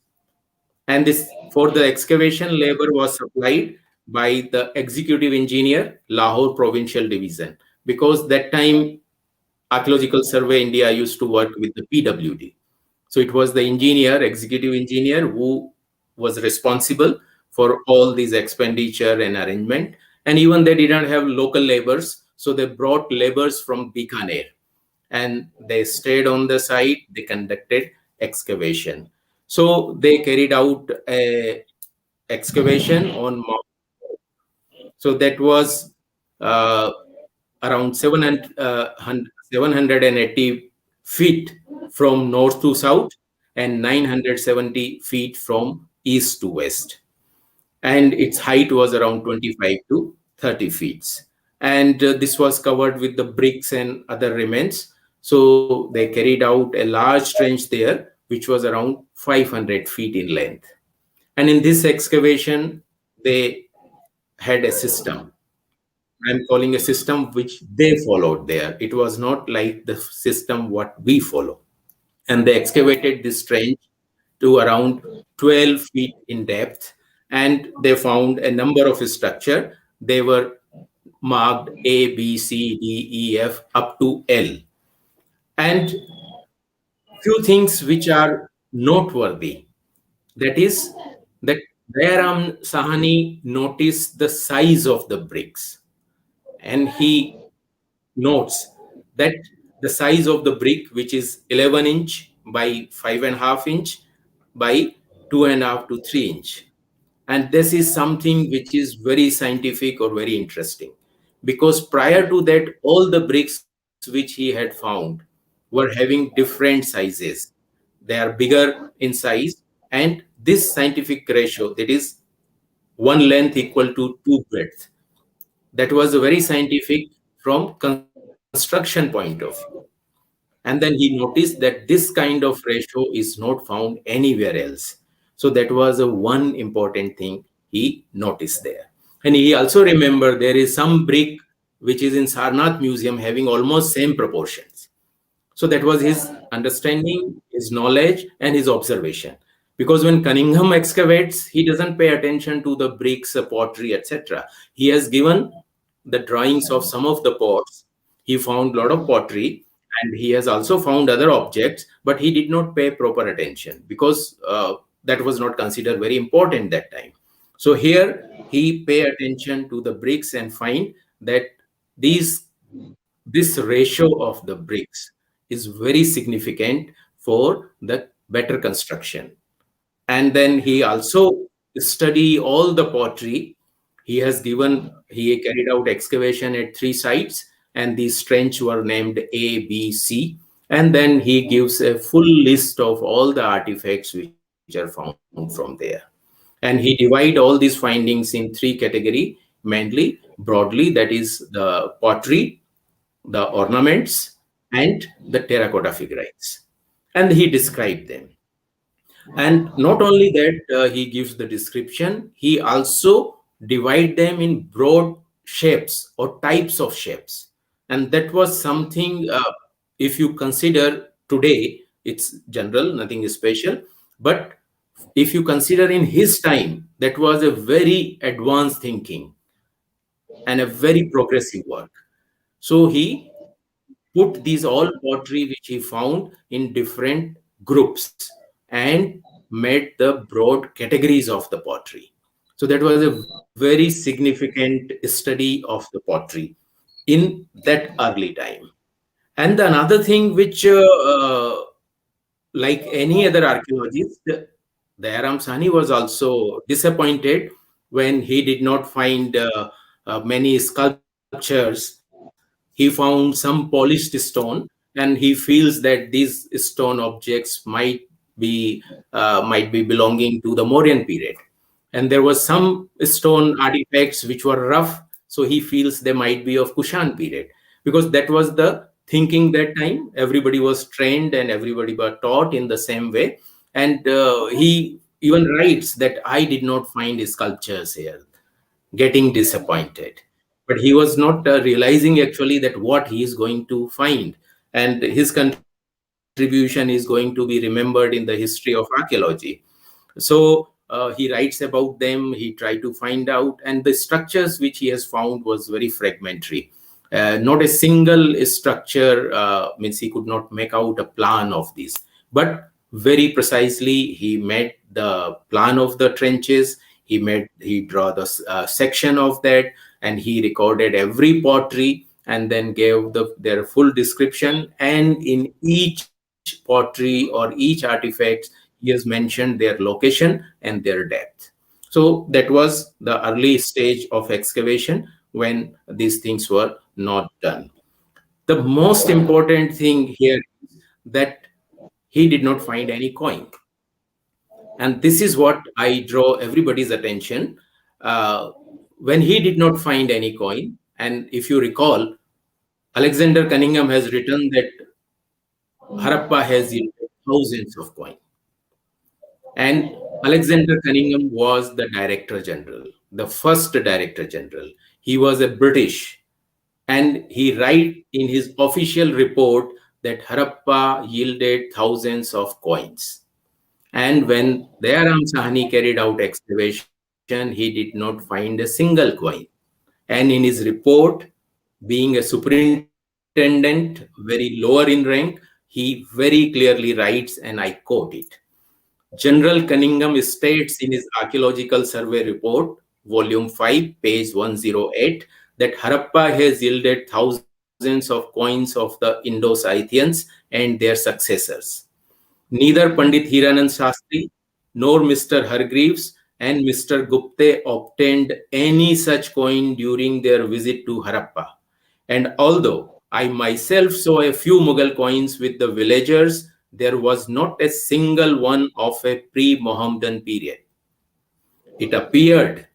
And this, for the excavation, labor was supplied by the executive engineer, Lahore Provincial Division, because that time Archaeological Survey India used to work with the PWD. So it was the engineer, executive engineer, who was responsible for all these expenditure and arrangement. And even they didn't have local laborers, so they brought laborers from Bikaner, and they stayed on the site. They conducted excavation. So they carried out a excavation on Mount. So that was around 780 feet from north to south and 970 feet from east to west. And its height was around 25 to 30 feet. And this was covered with the bricks and other remains. So they carried out a large trench there, which was around 500 feet in length. And in this excavation, they had a system. I'm calling a system which they followed there. It was not like the system what we follow. And they excavated this trench to around 12 feet in depth, and they found a number of structure. They were marked A, B, C, D, E, F up to L. And few things which are noteworthy, that is that Dayaram Sahani noticed the size of the bricks, and he notes that the size of the brick, which is 11 inch by 5.5 inch, by 2.5 to 3 inch. And this is something which is very scientific or very interesting, because prior to that, all the bricks which he had found were having different sizes. They are bigger in size, and this scientific ratio, that is one length equal to two breadth, that was a very scientific from construction point of view. And then he noticed that this kind of ratio is not found anywhere else. So that was a one important thing he noticed there. And he also remembered there is some brick which is in Sarnath Museum having almost same proportions. So that was his understanding, his knowledge, and his observation. Because when Cunningham excavates, he doesn't pay attention to the bricks, pottery, etc. He has given the drawings of some of the pots. He found a lot of pottery, and he has also found other objects, but he did not pay proper attention because that was not considered very important that time. So here he pay attention to the bricks and find that these this ratio of the bricks is very significant for the better construction. And then he also study all the pottery. He carried out excavation at 3 sites, and these trench were named A, B, C. And then he gives a full list of all the artifacts which are found from there. And he divide all these findings in three category, mainly broadly, that is the pottery, the ornaments, and the terracotta figurines. And he described them. And not only that, he gives the description, he also divide them in broad shapes or types of shapes. And that was something, if you consider today, it's general, nothing is special. But if you consider in his time, that was a very advanced thinking and a very progressive work. So he put these all pottery which he found in different groups and made the broad categories of the pottery. So that was a very significant study of the pottery in that early time. And another thing which, like any other archaeologist, the Aram Sani was also disappointed when he did not find many sculptures. He found some polished stone, and he feels that these stone objects might be belonging to the Mauryan period. And there was some stone artifacts which were rough, so he feels they might be of Kushan period, because that was the thinking that time. Everybody was trained and everybody was taught in the same way. And he even writes that I did not find sculptures here, getting disappointed. But he was not realizing actually that what he is going to find, and his contribution is going to be remembered in the history of archaeology. So he writes about them, he tried to find out, and the structures which he has found was very fragmentary. Not a single structure, means he could not make out a plan of this, but very precisely he made the plan of the trenches. He draw the section of that, and he recorded every pottery and then gave their full description. And in each pottery or each artifact, he has mentioned their location and their depth. So that was the early stage of excavation when these things were not done. The most important thing here is that he did not find any coin. And this is what I draw everybody's attention. Uh, when he did not find any coin, and if you recall, Alexander Cunningham has written that Harappa has yielded thousands of coins. And Alexander Cunningham was the Director General, the first Director General. He was a British, and he write in his official report that Harappa yielded thousands of coins. And when Dayaram Sahani carried out excavation, he did not find a single coin. And in his report, being a superintendent, very lower in rank, he very clearly writes, and I quote it: General Cunningham states in his Archaeological Survey Report, Volume 5, page 108, that Harappa has yielded thousands of coins of the Indo-Scythians and their successors. Neither Pandit Hiranand Shastri nor Mr. Hargreaves and Mr. Gupte obtained any such coin during their visit to Harappa. And although I myself saw a few Mughal coins with the villagers, there was not a single one of a pre-Mohammedan period. It appeared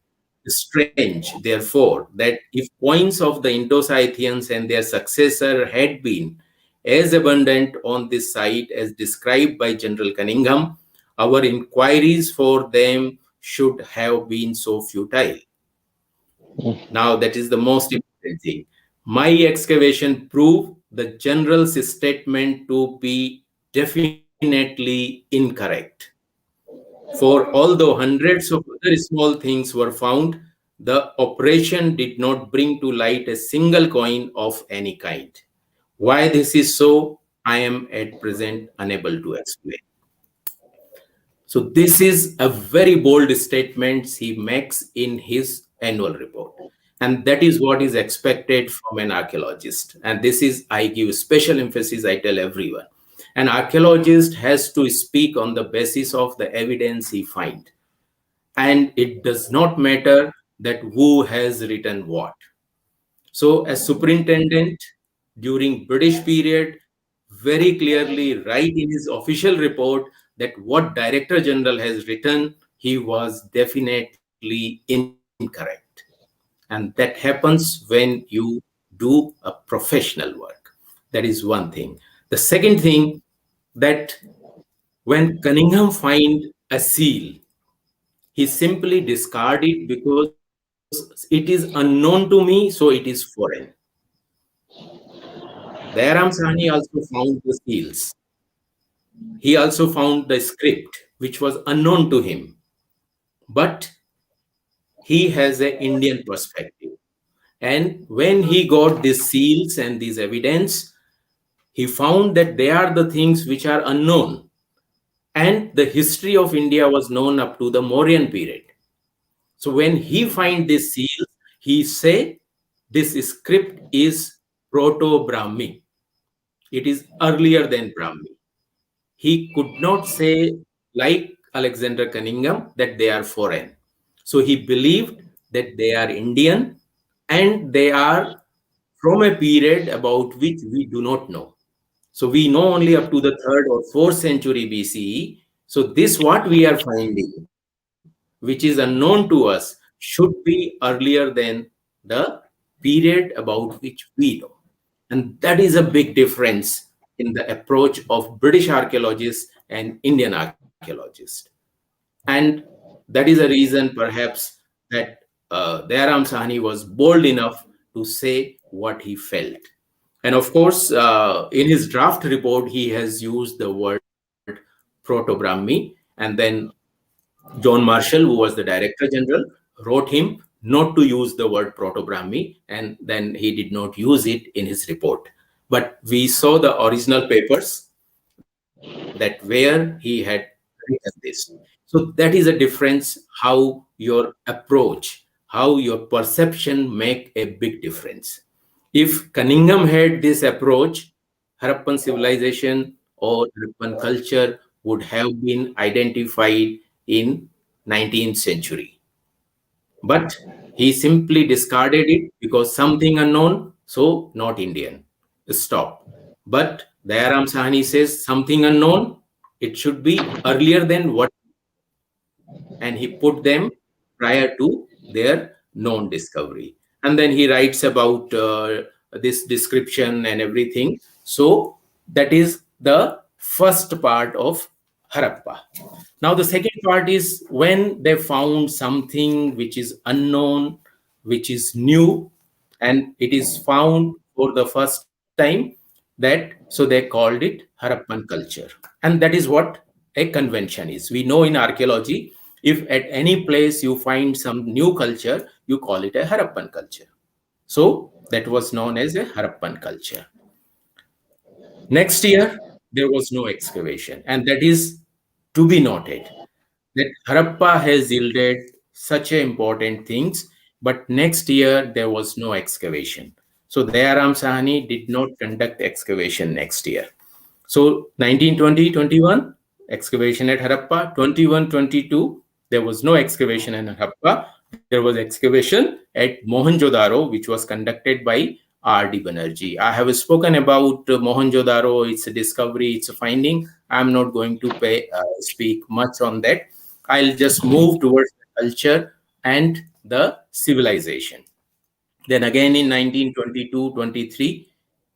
strange, therefore, that if coins of the Indo-Scythians and their successor had been as abundant on this site as described by General Cunningham, our inquiries for them should have been so futile. Now, that is the most important thing. My excavation proved the general's statement to be definitely incorrect. For although hundreds of other small things were found, the operation did not bring to light a single coin of any kind. Why this is so, I am at present unable to explain. So this is a very bold statement he makes in his annual report. And that is what is expected from an archaeologist. And this is, I give special emphasis, I tell everyone. An archaeologist has to speak on the basis of the evidence he finds. And it does not matter that who has written what. So as superintendent during British period, very clearly write in his official report that what Director General has written, he was definitely incorrect. And that happens when you do a professional work. That is one thing. The second thing, that when Cunningham find a seal, he simply discard it because it is unknown to me, so it is foreign. Dayram Sahni also found the seals. He also found the script, which was unknown to him. But he has an Indian perspective. And when he got these seals and these evidence, he found that they are the things which are unknown. And the history of India was known up to the Mauryan period. So when he find this seal, he say this script is Proto-Brahmi. It is earlier than Brahmi. He could not say, like Alexander Cunningham, that they are foreign. So he believed that they are Indian and they are from a period about which we do not know. So we know only up to the 3rd or 4th century BCE. So this what we are finding, which is unknown to us, should be earlier than the period about which we know. And that is a big difference in the approach of British archaeologists and Indian archaeologists. And that is a reason perhaps that Dayram Sahni was bold enough to say what he felt. And of course, in his draft report, he has used the word Proto-Brahmi. And then John Marshall, who was the Director General, wrote him not to use the word Proto-Brahmi, and then he did not use it in his report. But we saw the original papers that where he had written this. So that is a difference, how your approach, how your perception make a big difference. If Cunningham had this approach, Harappan civilization or Harappan culture would have been identified in 19th century. But he simply discarded it because something unknown, so not Indian. Stop. But Dayram Sahni says something unknown, it should be earlier than what, and he put them prior to their known discovery. And then he writes about this description and everything. So that is the first part of Harappa. Now the second part is when they found something which is unknown, which is new, and it is found for the first time, that so they called it Harappan culture. And that is what a convention is. We know in archaeology, if at any place you find some new culture, you call it a Harappan culture. So that was known as a Harappan culture. Next year, there was no excavation, and that is to be noted that Harappa has yielded such important things, but next year there was no excavation. So Dayaram Sahani did not conduct excavation next year. So 1920-21, excavation at Harappa. 21, 22, there was no excavation in Harappa. There was excavation at Mohenjo-Daro, which was conducted by R.D. Banerjee. I have spoken about Mohenjo-Daro, its discovery, its finding. I'm not going to speak much on that. I'll just move towards the culture and the civilization. Then again in 1922-23,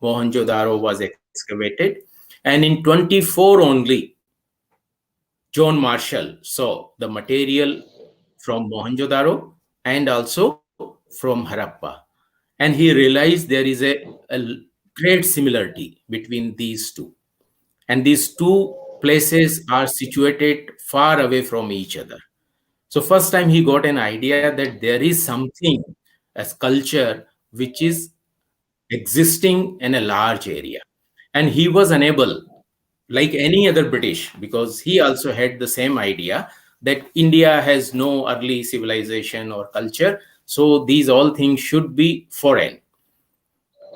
Mohenjo-Daro was excavated. And in 24 only, John Marshall saw the material from Mohenjo-Daro and also from Harappa. And he realized there is a great similarity between these two. And these two places are situated far away from each other. So first time he got an idea that there is something as culture which is existing in a large area. And he was unable, like any other British, because he also had the same idea that India has no early civilization or culture. So these all things should be foreign.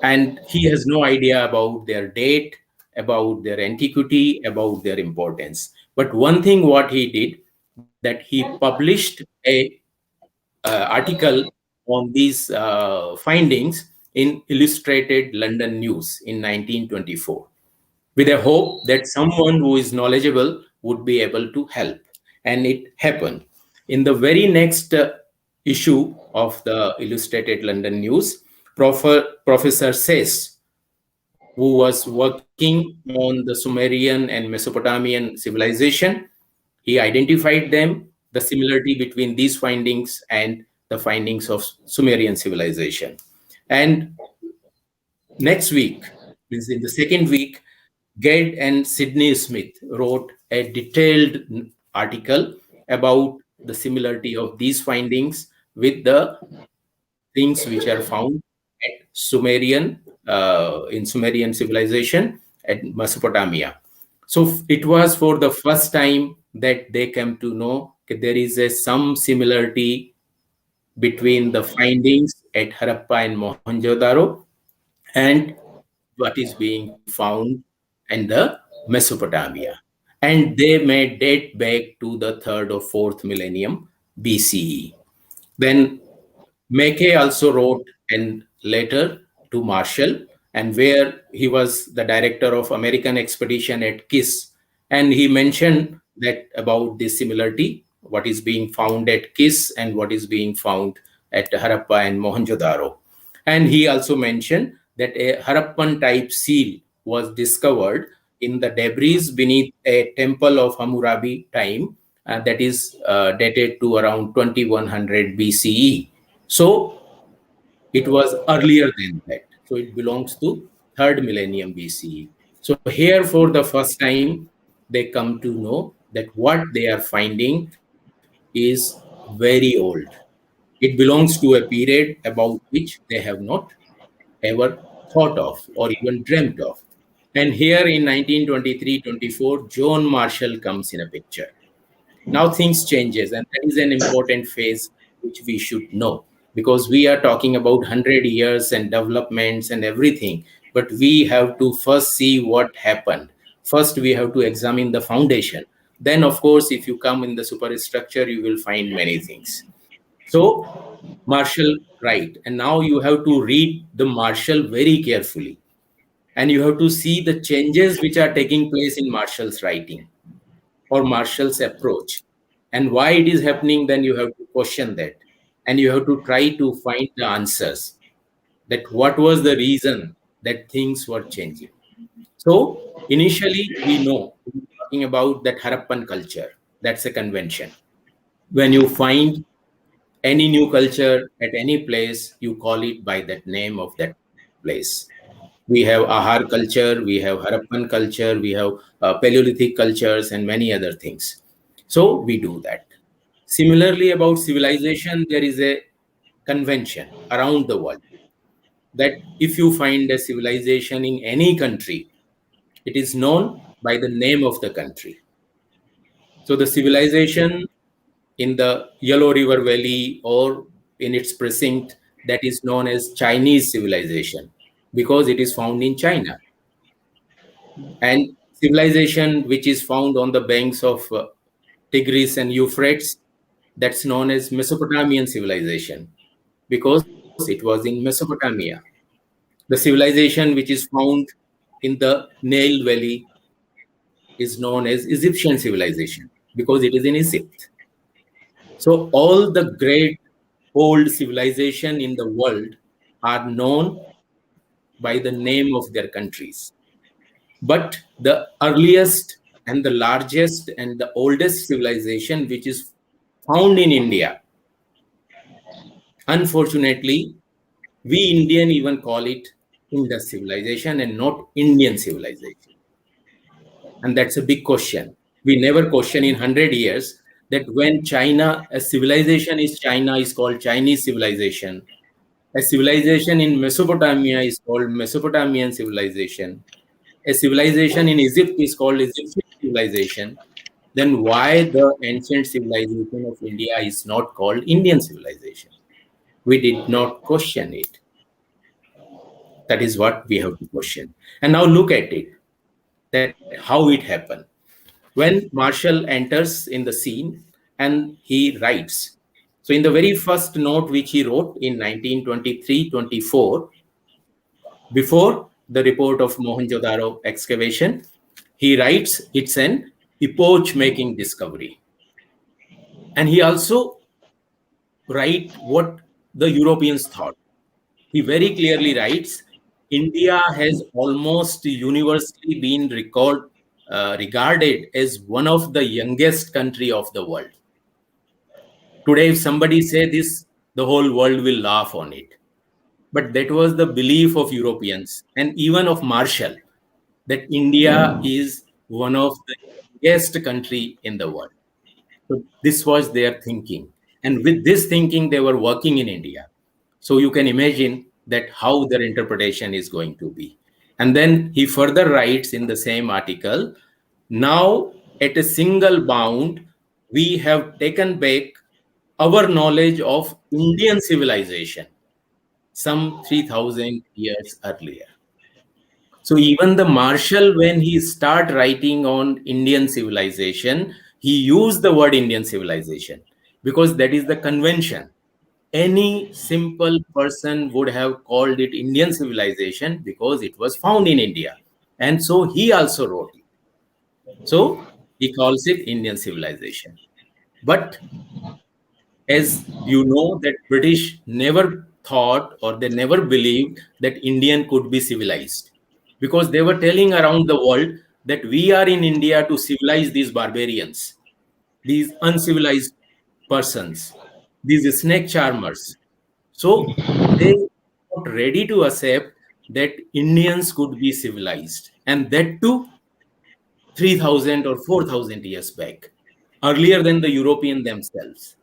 And he has no idea about their date, about their antiquity, about their importance. But one thing what he did, that he published a article on these findings in Illustrated London News in 1924, with a hope that someone who is knowledgeable would be able to help. And it happened. In the very next issue of the Illustrated London News, Professor Says, who was working on the Sumerian and Mesopotamian civilization, he identified them, the similarity between these findings and the findings of Sumerian civilization. And next week, means in the second week, Ged and Sidney Smith wrote a detailed article about the similarity of these findings with the things which are found at in Sumerian civilization at Mesopotamia. So it was for the first time that they came to know that there is some similarity between the findings at Harappa and Mohenjo-Daro and what is being found in the Mesopotamia. And they may date back to the 3rd or 4th millennium BCE. Then Mackay also wrote a letter to Marshall, and where he was the director of American expedition at Kiss, and he mentioned that about this similarity, what is being found at Kiss and what is being found at Harappa and Mohenjo-Daro. And he also mentioned that a Harappan type seal was discovered in the debris beneath a temple of Hammurabi time that is dated to around 2100 BCE. So it was earlier than that. So it belongs to 3rd millennium BCE. So here for the first time, they come to know that what they are finding is very old. It belongs to a period about which they have not ever thought of or even dreamt of. And here in 1923-24, John Marshall comes in a picture. Now things changes, and that is an important phase which we should know, because we are talking about 100 years and developments and everything, but we have to first see what happened. First we have to examine the foundation. Then of course, if you come in the superstructure, you will find many things. So Marshall, right, and now you have to read the Marshall very carefully, and you have to see the changes which are taking place in Marshall's writing or Marshall's approach, and why it is happening. Then you have to question that, and you have to try to find the answers, that what was the reason that things were changing. So initially we know, we're talking about that Harappan culture, that's a convention. When you find any new culture at any place, you call it by that name of that place. We have Ahar culture, we have Harappan culture, we have Paleolithic cultures, and many other things. So we do that. Similarly, about civilization, there is a convention around the world that if you find a civilization in any country, it is known by the name of the country. So the civilization in the Yellow River Valley or in its precinct, that is known as Chinese civilization because it is found in China. And civilization which is found on the banks of Tigris and Euphrates, that's known as Mesopotamian civilization because it was in Mesopotamia. The civilization which is found in the Nile Valley is known as Egyptian civilization because it is in Egypt. So all the great old civilization in the world are known by the name of their countries. But the earliest and the largest and the oldest civilization which is found in India, unfortunately, we Indian even call it Indus civilization and not Indian civilization. And that's a big question. We never question in 100 years that when China, a civilization is China is called Chinese civilization. A civilization in Mesopotamia is called Mesopotamian civilization. A civilization in Egypt is called Egyptian civilization. Then why the ancient civilization of India is not called Indian civilization? We did not question it. That is what we have to question. And now look at it, that how it happened. When Marshall enters in the scene and he writes. So in the very first note which he wrote in 1923-24, before the report of Mohenjo-Daro excavation, he writes it's an epoch-making discovery. And he also write what the Europeans thought. He very clearly writes, India has almost universally been regarded as one of the youngest country of the world. Today, if somebody say this, the whole world will laugh on it. But that was the belief of Europeans and even of Marshall, that India is one of the youngest country in the world. So this was their thinking. And with this thinking, they were working in India. So you can imagine that how their interpretation is going to be. And then he further writes in the same article, now at a single bound, we have taken back our knowledge of Indian civilization some 3,000 years earlier. So even the Marshall, when he start writing on Indian civilization, he used the word Indian civilization because that is the convention. Any simple person would have called it Indian civilization because it was found in India. And so he also wrote it. So he calls it Indian civilization. But as you know, that British never thought or they never believed that Indian could be civilized because they were telling around the world that we are in India to civilize these barbarians, these uncivilized persons, these snake charmers. So they were not ready to accept that Indians could be civilized, and that too 3,000 or 4,000 years back, earlier than the European themselves.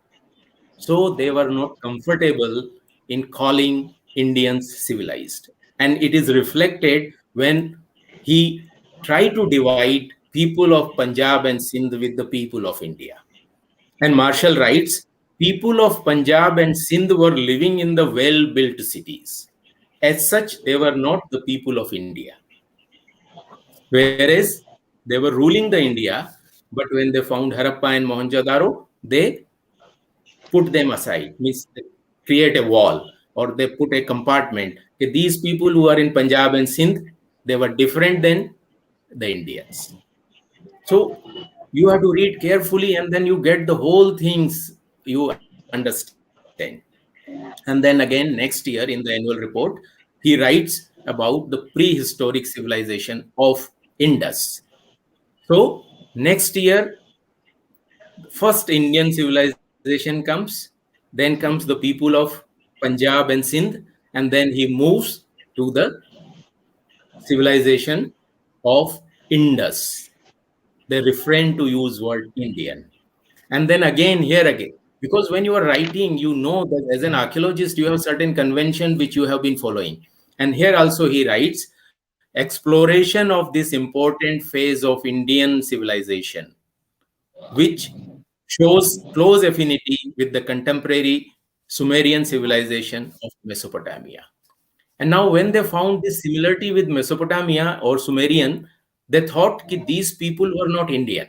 So they were not comfortable in calling Indians civilized. And it is reflected when he tried to divide people of Punjab and Sindh with the people of India. And Marshall writes, people of Punjab and Sindh were living in the well-built cities. As such, they were not the people of India. Whereas they were ruling the India, but when they found Harappa and Mohenjo-Daro, they put them aside, means they create a wall or they put a compartment. Okay, these people who are in Punjab and Sindh, they were different than the Indians. So you have to read carefully and then you get the whole things you understand. And then again, next year in the annual report, he writes about the prehistoric civilization of Indus. So next year, first Indian civilization comes, then comes the people of Punjab and Sindh, and then he moves to the civilization of Indus. They refrain to use word Indian. And then again, here again, because when you are writing, you know that as an archaeologist, you have certain convention which you have been following. And here also he writes, exploration of this important phase of Indian civilization, which shows close affinity with the contemporary Sumerian civilization of Mesopotamia. And now, when they found this similarity with Mesopotamia or Sumerian, they thought that these people were not Indian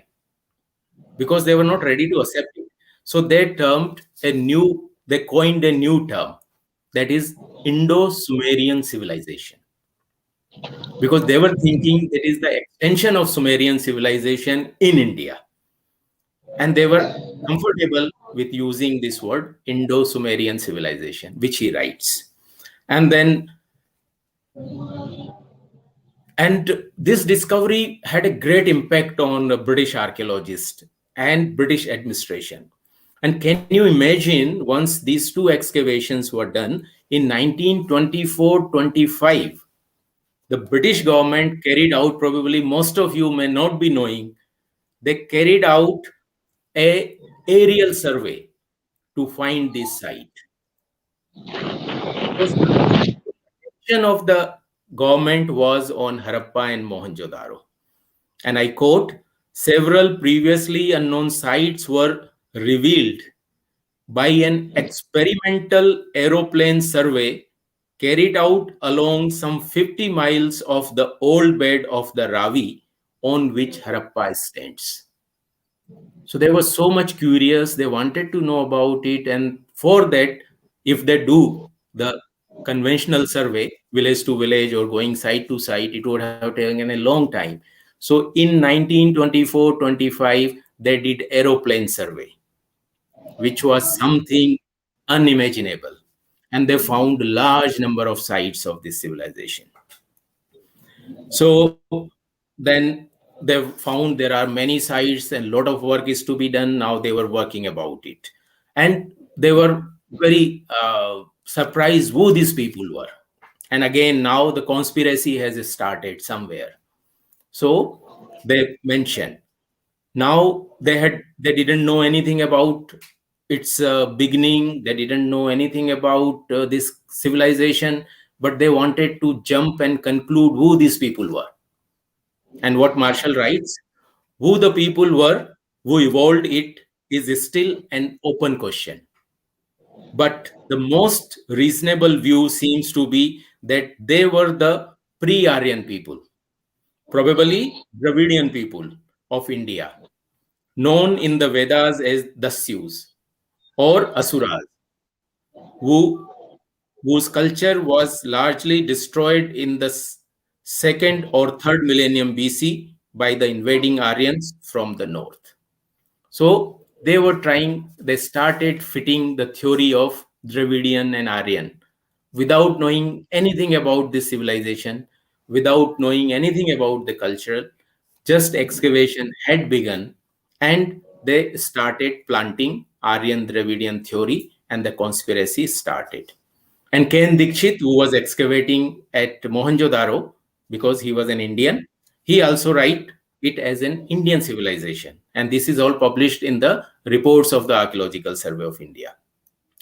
because they were not ready to accept it. So they coined a new term, that is Indo-Sumerian civilization, because they were thinking that is the extension of Sumerian civilization in India. And they were comfortable with using this word Indo-Sumerian civilization, which he writes. And then, and this discovery had a great impact on the British archaeologists and British administration. And can you imagine, once these two excavations were done in 1924-25, the British government carried out, probably most of you may not be knowing, they carried out a aerial survey to find this site. Because the attention of the government was on Harappa and Mohenjo-Daro. And I quote, several previously unknown sites were revealed by an experimental aeroplane survey carried out along some 50 miles of the old bed of the Ravi on which Harappa stands. So they were so much curious, they wanted to know about it. And for that, if they do the conventional survey, village to village or going site to site, it would have taken a long time. So in 1924-25, they did aeroplane survey, which was something unimaginable. And they found large number of sites of this civilization. So then they found there are many sites and a lot of work is to be done. Now they were working about it. And they were very surprised who these people were. And again, now the conspiracy has started somewhere. So they mentioned, now they didn't know anything about its beginning. They didn't know anything about this civilization, but they wanted to jump and conclude who these people were. And what Marshall writes, who the people were who evolved it is still an open question. But the most reasonable view seems to be that they were the pre-Aryan people, probably Dravidian people of India, known in the Vedas as Dasyus or Asuras, who, whose culture was largely destroyed in the second or third millennium BC by the invading Aryans from the north. So they started fitting the theory of Dravidian and Aryan without knowing anything about this civilization, without knowing anything about the culture. Just excavation had begun, and they started planting Aryan Dravidian theory, and the conspiracy started. And Ken Dikshit, who was excavating at Mohenjo-Daro, because he was an Indian, he also write it as an Indian civilization. And this is all published in the reports of the Archaeological Survey of India.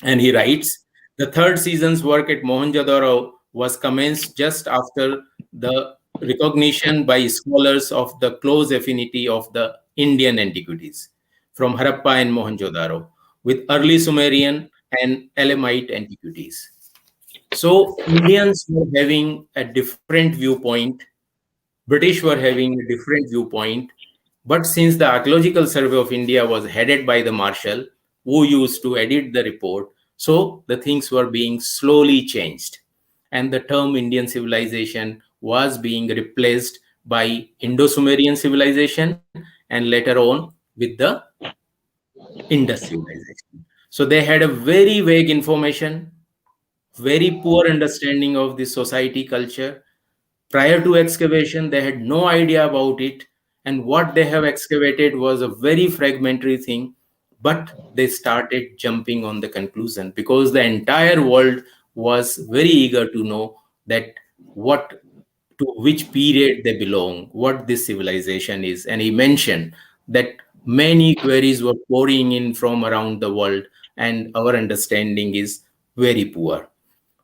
And he writes, the third season's work at Mohenjo-Daro was commenced just after the recognition by scholars of the close affinity of the Indian antiquities from Harappa and Mohenjo-Daro with early Sumerian and Elamite antiquities. So Indians were having a different viewpoint, British were having a different viewpoint. But since the Archaeological Survey of India was headed by the Marshal, who used to edit the report, so the things were being slowly changed. And the term Indian civilization was being replaced by Indo-Sumerian civilization and later on with the Indus civilization. So they had a very vague information, very poor understanding of the society culture. Prior to excavation, they had no idea about it. And what they have excavated was a very fragmentary thing. But they started jumping on the conclusion because the entire world was very eager to know that what to which period they belong, what this civilization is. And he mentioned that many queries were pouring in from around the world, and our understanding is very poor.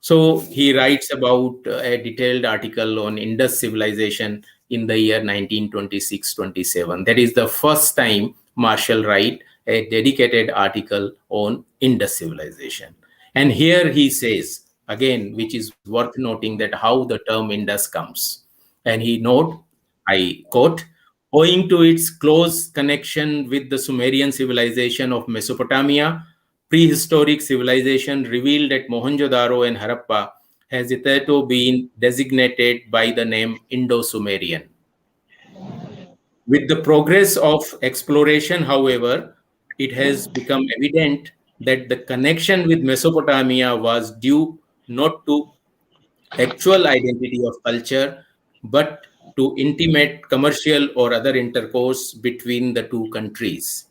So he writes about a detailed article on Indus civilization in the year 1926-27. That is the first time Marshall write a dedicated article on Indus civilization. And here he says, again, which is worth noting, that how the term Indus comes. And he note, I quote, owing to its close connection with the Sumerian civilization of Mesopotamia, prehistoric civilization revealed at Mohenjo-Daro and Harappa has hitherto been designated by the name Indo-Sumerian. With the progress of exploration, however, it has become evident that the connection with Mesopotamia was due not to actual identity of culture, but to intimate commercial or other intercourse between the two countries.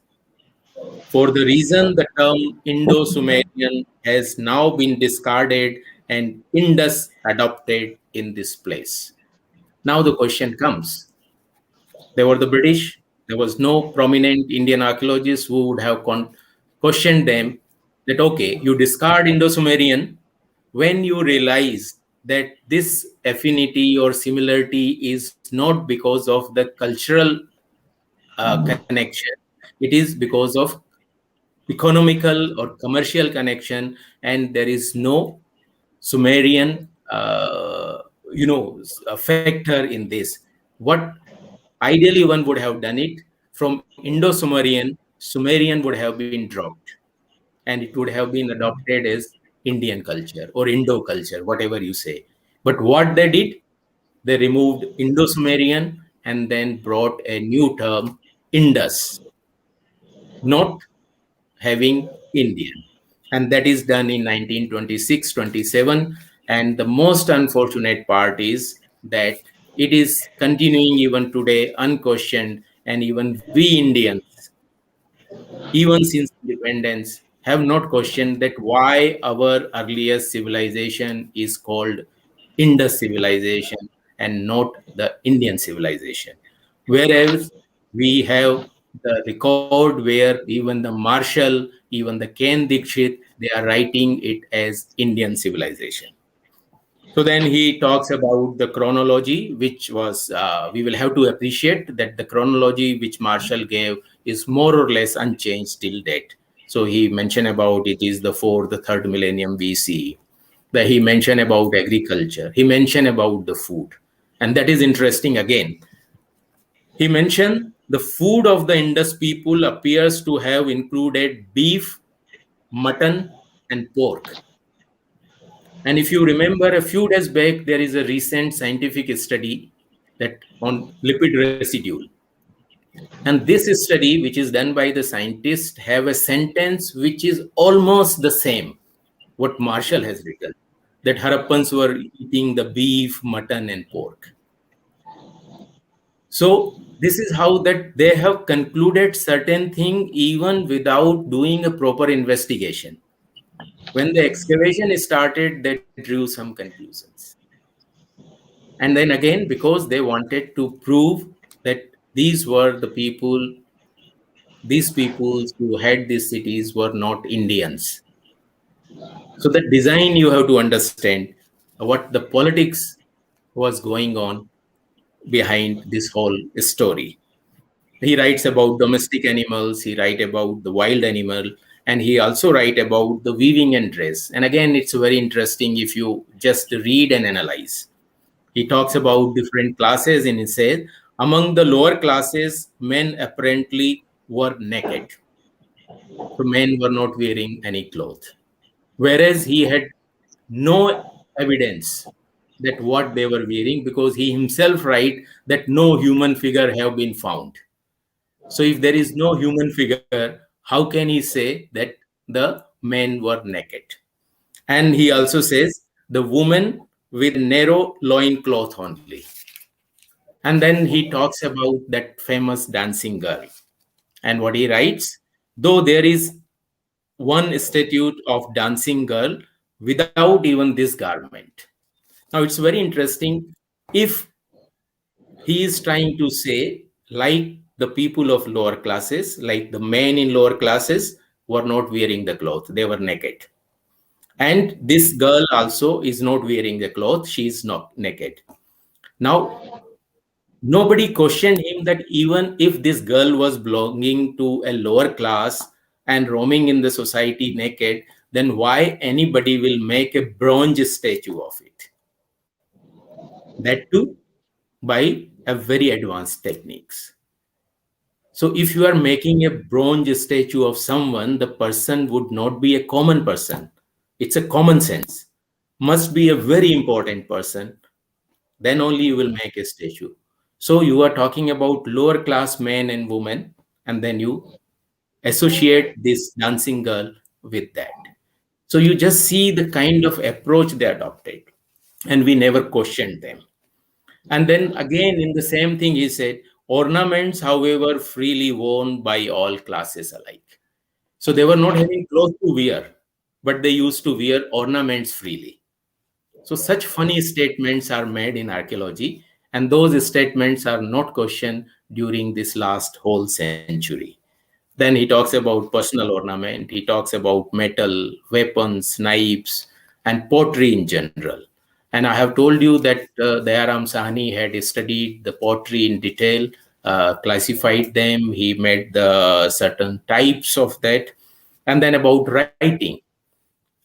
For the reason the term Indo-Sumerian has now been discarded and Indus adopted in this place. Now the question comes. They were the British. There was no prominent Indian archaeologist who would have questioned them that, okay, you discard Indo-Sumerian when you realize that this affinity or similarity is not because of the cultural connection, it is because of economical or commercial connection, and there is no Sumerian, a factor in this. What ideally one would have done it from Indo-Sumerian, Sumerian would have been dropped, and it would have been adopted as Indian culture or Indo culture, whatever you say. But what they did, they removed Indo-Sumerian and then brought a new term, Indus, not having Indian. And that is done in 1926-27. And the most unfortunate part is that it is continuing even today unquestioned, and even we Indians, even since independence, have not questioned that why our earliest civilization is called Indus civilization and not the Indian civilization. Whereas we have the record where even the Marshall, even the Ken Dikshit, they are writing it as Indian civilization. So then he talks about the chronology, which was, we will have to appreciate that the chronology which Marshall gave is more or less unchanged till date. So he mentioned about it is the the third millennium BC. That he mentioned about agriculture. He mentioned about the food. And that is interesting again. He mentioned the food of the Indus people appears to have included beef, mutton, and pork. And if you remember a few days back, there is a recent scientific study that on lipid residue. And this study, which is done by the scientists, have a sentence which is almost the same, what Marshall has written, that Harappans were eating the beef, mutton, and pork. So this is how that they have concluded certain thing even without doing a proper investigation. When the excavation started, they drew some conclusions. And then again, because they wanted to prove that these were the people, these peoples who had these cities were not Indians. So the design you have to understand what the politics was going on behind this whole story. He writes about domestic animals, he writes about the wild animal, and he also writes about the weaving and dress. And again, it's very interesting if you just read and analyze. He talks about different classes and he says, among the lower classes, men apparently were naked. So men were not wearing any cloth. Whereas he had no evidence that what they were wearing, because he himself write that no human figure have been found. So if there is no human figure, how can he say that the men were naked? And he also says the woman with narrow loin cloth only. And then he talks about that famous dancing girl. And what he writes, though there is one statue of dancing girl without even this garment. Now it's very interesting if he is trying to say, like the people of lower classes, like the men in lower classes were not wearing the cloth, they were naked. And this girl also is not wearing the cloth, she is not naked. Now, nobody questioned him that even if this girl was belonging to a lower class and roaming in the society naked, then why anybody will make a bronze statue of it? That too, by a very advanced techniques. So if you are making a bronze statue of someone, the person would not be a common person. It's a common sense. Must be a very important person. Then only you will make a statue. So you are talking about lower class men and women, and then you associate this dancing girl with that. So you just see the kind of approach they adopted, and we never questioned them. And then again, in the same thing, he said, ornaments, however, freely worn by all classes alike. So they were not having clothes to wear, but they used to wear ornaments freely. So such funny statements are made in archaeology, and those statements are not questioned during this last whole century. Then he talks about personal ornament, he talks about metal, weapons, knives, and pottery in general. And I have told you that Dayaram Sahni had studied the pottery in detail, classified them, he made the certain types of that. And then about writing.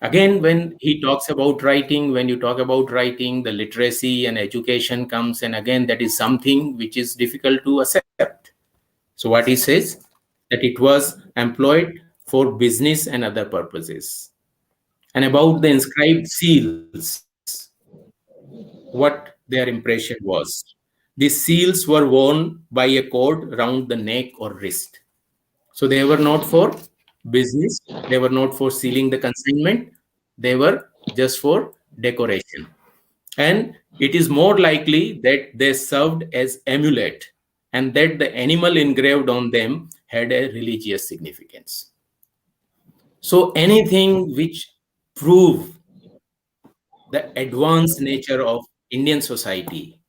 Again, when he talks about writing, when you talk about writing, the literacy and education comes, and again, that is something which is difficult to accept. So what he says, that it was employed for business and other purposes. And about the inscribed seals, what their impression was. These seals were worn by a cord around the neck or wrist. So they were not for business, they were not for sealing the consignment, they were just for decoration. And it is more likely that they served as amulet and that the animal engraved on them had a religious significance. So anything which prove the advanced nature of Indian society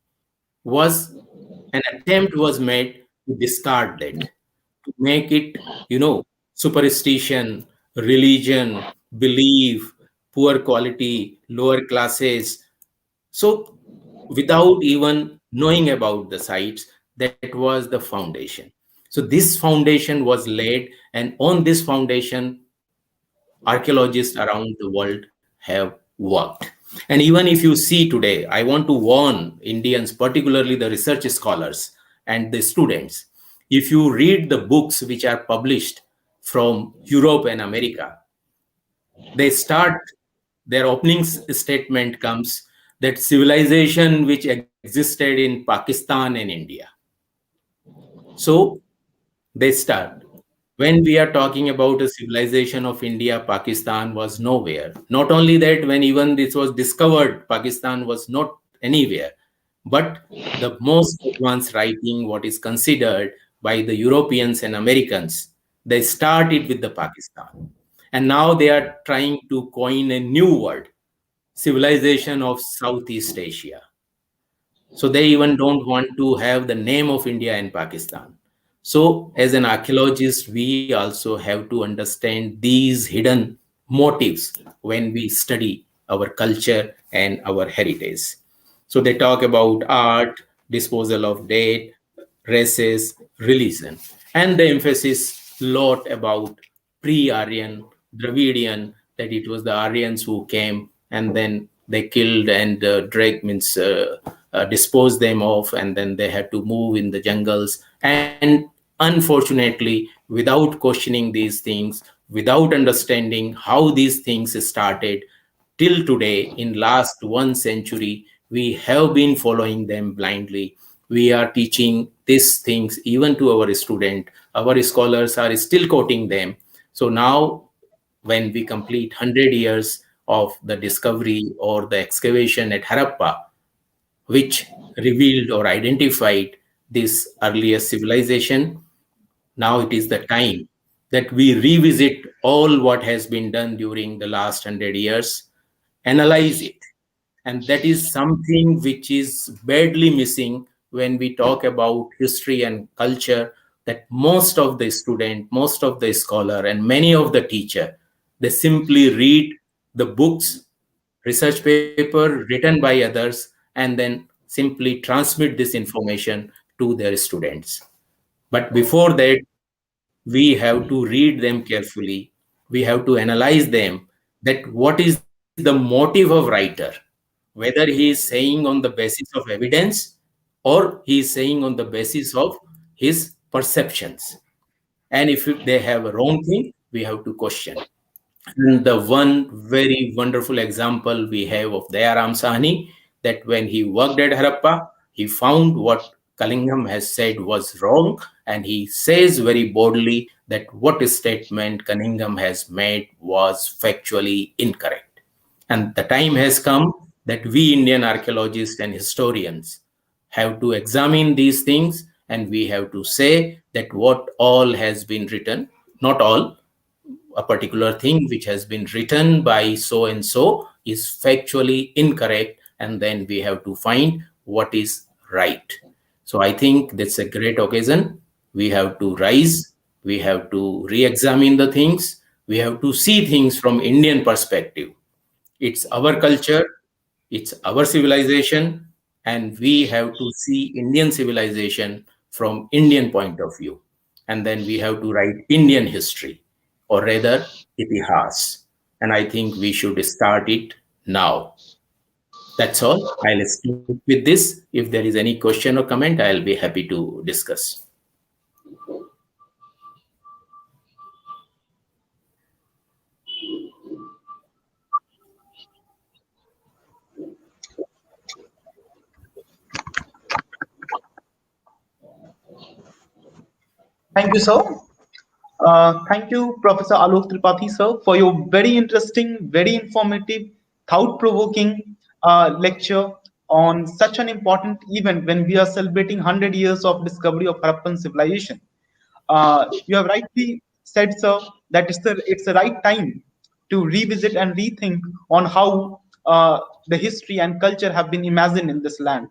was an attempt was made to discard that, to make it, superstition, religion, belief, poor quality, lower classes. So without even knowing about the sites, that was the foundation. So this foundation was laid, and on this foundation, archaeologists around the world have worked. And even if you see today, I want to warn Indians, particularly the research scholars and the students, if you read the books which are published from Europe and America, they start their opening statement comes that civilization which existed in Pakistan and India. So they start. When we are talking about a civilization of India, Pakistan was nowhere. Not only that, when even this was discovered, Pakistan was not anywhere. But the most advanced writing, what is considered by the Europeans and Americans, they started with the Pakistan. And now they are trying to coin a new word, civilization of Southeast Asia. So they even don't want to have the name of India and Pakistan. So as an archaeologist, we also have to understand these hidden motives when we study our culture and our heritage. So they talk about art, disposal of dead, races, religion, and the emphasis lot about pre-Aryan, Dravidian, that it was the Aryans who came and then they killed and disposed them off, and then they had to move in the jungles. And unfortunately, without questioning these things, without understanding how these things started, till today, in last 1 century, we have been following them blindly. We are teaching these things even to our student. Our scholars are still quoting them. So now, when we complete 100 years of the discovery or the excavation at Harappa, which revealed or identified this earliest civilization, now it is the time that we revisit all what has been done during the last 100 years, analyze it. And that is something which is badly missing when we talk about history and culture, that most of the student, most of the scholar, and many of the teacher, they simply read the books, research paper written by others, and then simply transmit this information to their students. But before that, we have to read them carefully. We have to analyze them, that what is the motive of writer, whether he is saying on the basis of evidence or he is saying on the basis of his perceptions. And if they have a wrong thing, we have to question. And the one very wonderful example we have of Dayaram Sahni, that when he worked at Harappa, he found what Cunningham has said was wrong, and he says very boldly that what statement Cunningham has made was factually incorrect. And the time has come that we Indian archaeologists and historians have to examine these things, and we have to say that what all has been written, not all, a particular thing which has been written by so and so is factually incorrect, and then we have to find what is right. So I think that's a great occasion. We have to rise, we have to re-examine the things, we have to see things from Indian perspective. It's our culture, it's our civilization, and we have to see Indian civilization from Indian point of view. And then we have to write Indian history, or rather, itihas. And I think we should start it now. That's all. I'll stick with this. If there is any question or comment, I'll be happy to discuss. Thank you, sir. Thank you, Professor Alok Tripathi, sir, for your very interesting, very informative, thought-provoking lecture on such an important event when we are celebrating 100 years of discovery of Harappan civilization. You have rightly said, sir, that it's the right time to revisit and rethink on how the history and culture have been imagined in this land,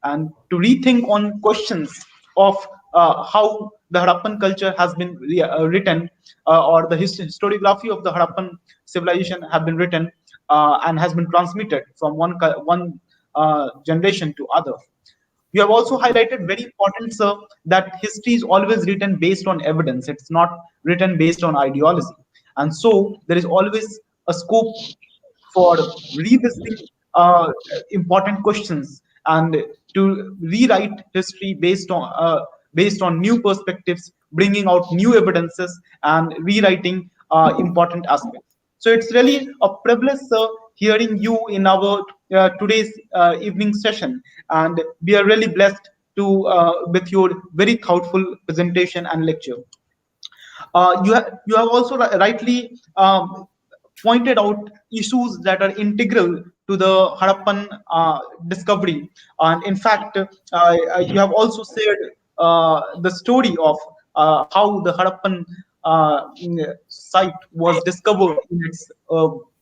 and to rethink on questions of how the Harappan culture has been written, or the historiography of the Harappan civilization have been written and has been transmitted from one generation to other. You have also highlighted very important, sir, that history is always written based on evidence. It's not written based on ideology. And so there is always a scope for revisiting important questions and to rewrite history based on new perspectives, bringing out new evidences and rewriting important aspects. So it's really a privilege, sir, hearing you in our today's evening session, and we are really blessed to with your very thoughtful presentation and lecture. You have also rightly pointed out issues that are integral to the Harappan discovery. And in fact, you have also shared the story of how the Harappan site was discovered in its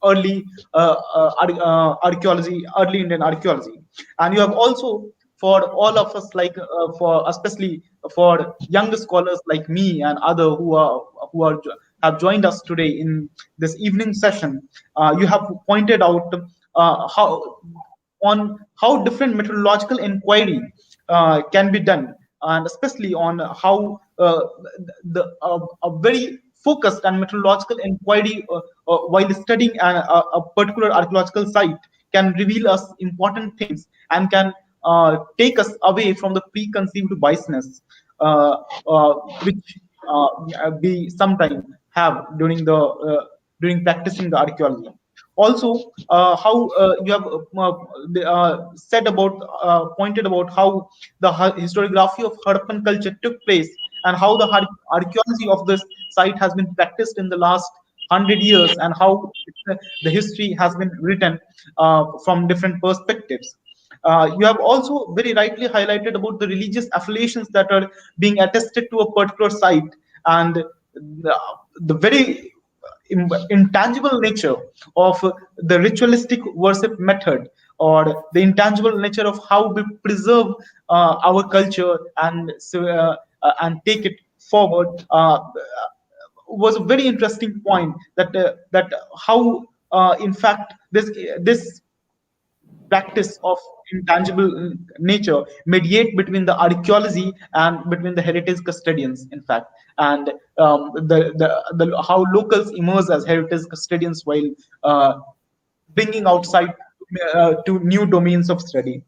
early archaeology, early Indian archaeology. And you have also, for all of us, like for especially for young scholars like me and other who have joined us today in this evening session, you have pointed out how on how different methodological inquiry can be done, and especially on how a very focused and methodological inquiry while studying a particular archaeological site can reveal us important things and can take us away from the preconceived biasness uh, which we sometimes have during practicing the archaeology. Also, how you have said about pointed about how the historiography of Harappan culture took place, and how the archaeology of this site has been practiced in the last 100 years, and how the history has been written from different perspectives. You have also very rightly highlighted about the religious affiliations that are being attested to a particular site, and the very intangible nature of the ritualistic worship method, or the intangible nature of how we preserve our culture and take it forward, was a very interesting point, that how in fact this practice of intangible nature mediate between the archaeology and between the heritage custodians, in fact, and how locals emerge as heritage custodians while bringing outside to new domains of study.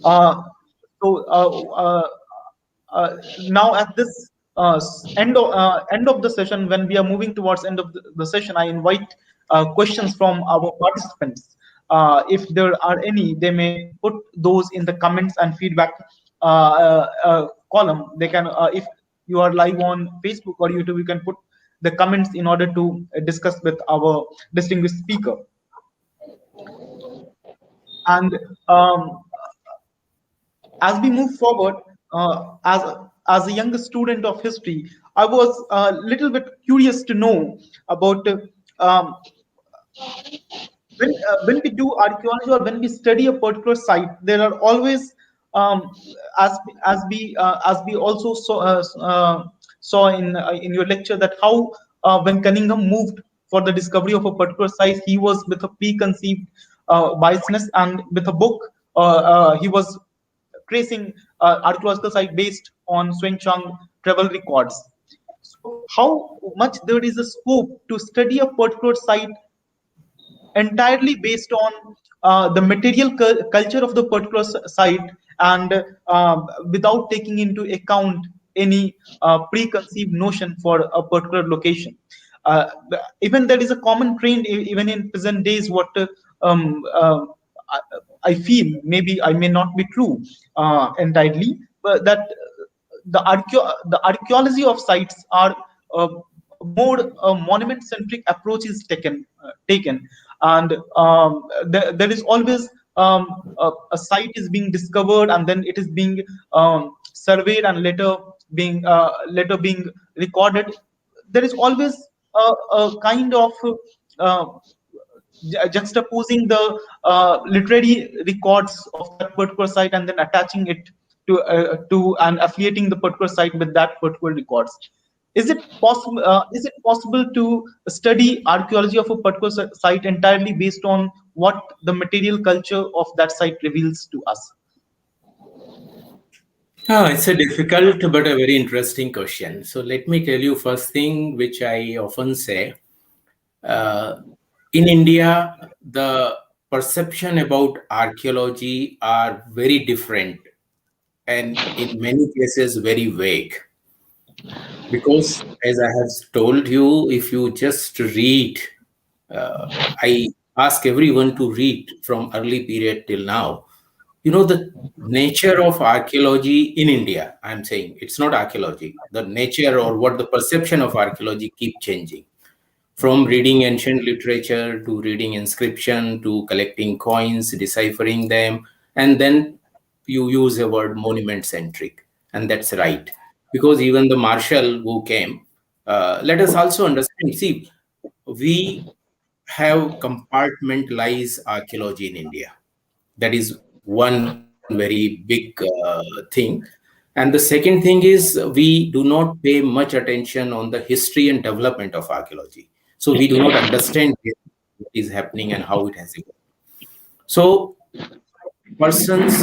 Uh, So now at this end of the session, when we are moving towards end of the session, I invite questions from our participants. If there are any, they may put those in the comments and feedback column. They can, if you are live on Facebook or YouTube, you can put the comments in order to discuss with our distinguished speaker. And as we move forward, as a young student of history, I was a little bit curious to know about um, when we do archaeology or when we study a particular site, there are always as we also saw in your lecture that how when Cunningham moved for the discovery of a particular site, he was with a preconceived biasness, and with a book he was tracing archaeological site based on Chang travel records. So, how much there is a scope to study a particular site entirely based on the material culture of the particular site, and without taking into account any preconceived notion for a particular location. Even there is a common trend, even in present days, what um, uh, I, I feel, maybe I may not be true entirely, but that the archaeology of sites are uh, more monument centric approach is taken, and there is always a site is being discovered, and then it is being surveyed, and later being recorded. There is always a kind of uh, juxtaposing the literary records of that particular site, and then attaching it to and affiliating the particular site with that particular records. Is it possible? Is it possible to study archaeology of a particular site entirely based on what the material culture of that site reveals to us? It's a difficult but a very interesting question. So let me tell you first thing, which I often say. Uh, in India, the perception about archaeology are very different, and in many cases very vague. Because as I have told you, if you just read, I ask everyone to read from early period till now. You know, the nature of archaeology in India, I'm saying it's not archaeology. The nature or what the perception of archaeology keep changing. From reading ancient literature to reading inscription to collecting coins, deciphering them, and then you use a word monument centric, and that's right, because even the marshal who came, let us also understand. See, we have compartmentalized archaeology in India. That is one very big thing. And the second thing is we do not pay much attention on the history and development of archaeology. So we do not understand what is happening and how it has evolved. So persons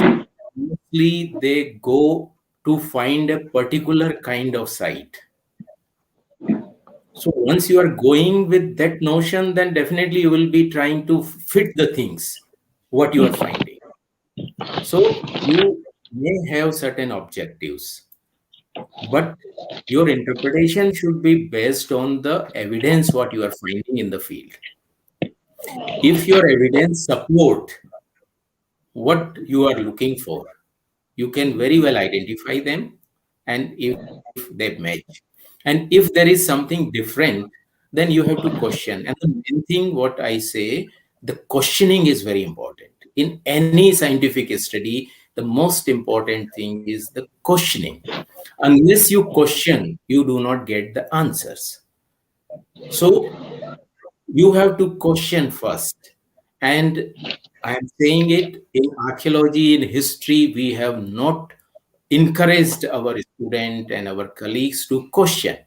mostly they go to find a particular kind of site. So once you are going with that notion, then definitely you will be trying to fit the things what you are finding. So you may have certain objectives, but your interpretation should be based on the evidence what you are finding in the field. If your evidence support what you are looking for, you can very well identify them, and if they match. And if there is something different, then you have to question. And the main thing, what I say, the questioning is very important. In any scientific study, the most important thing is the questioning. Unless you question, you do not get the answers. So you have to question first. And I am saying it, in archaeology, in history, we have not encouraged our student and our colleagues to question.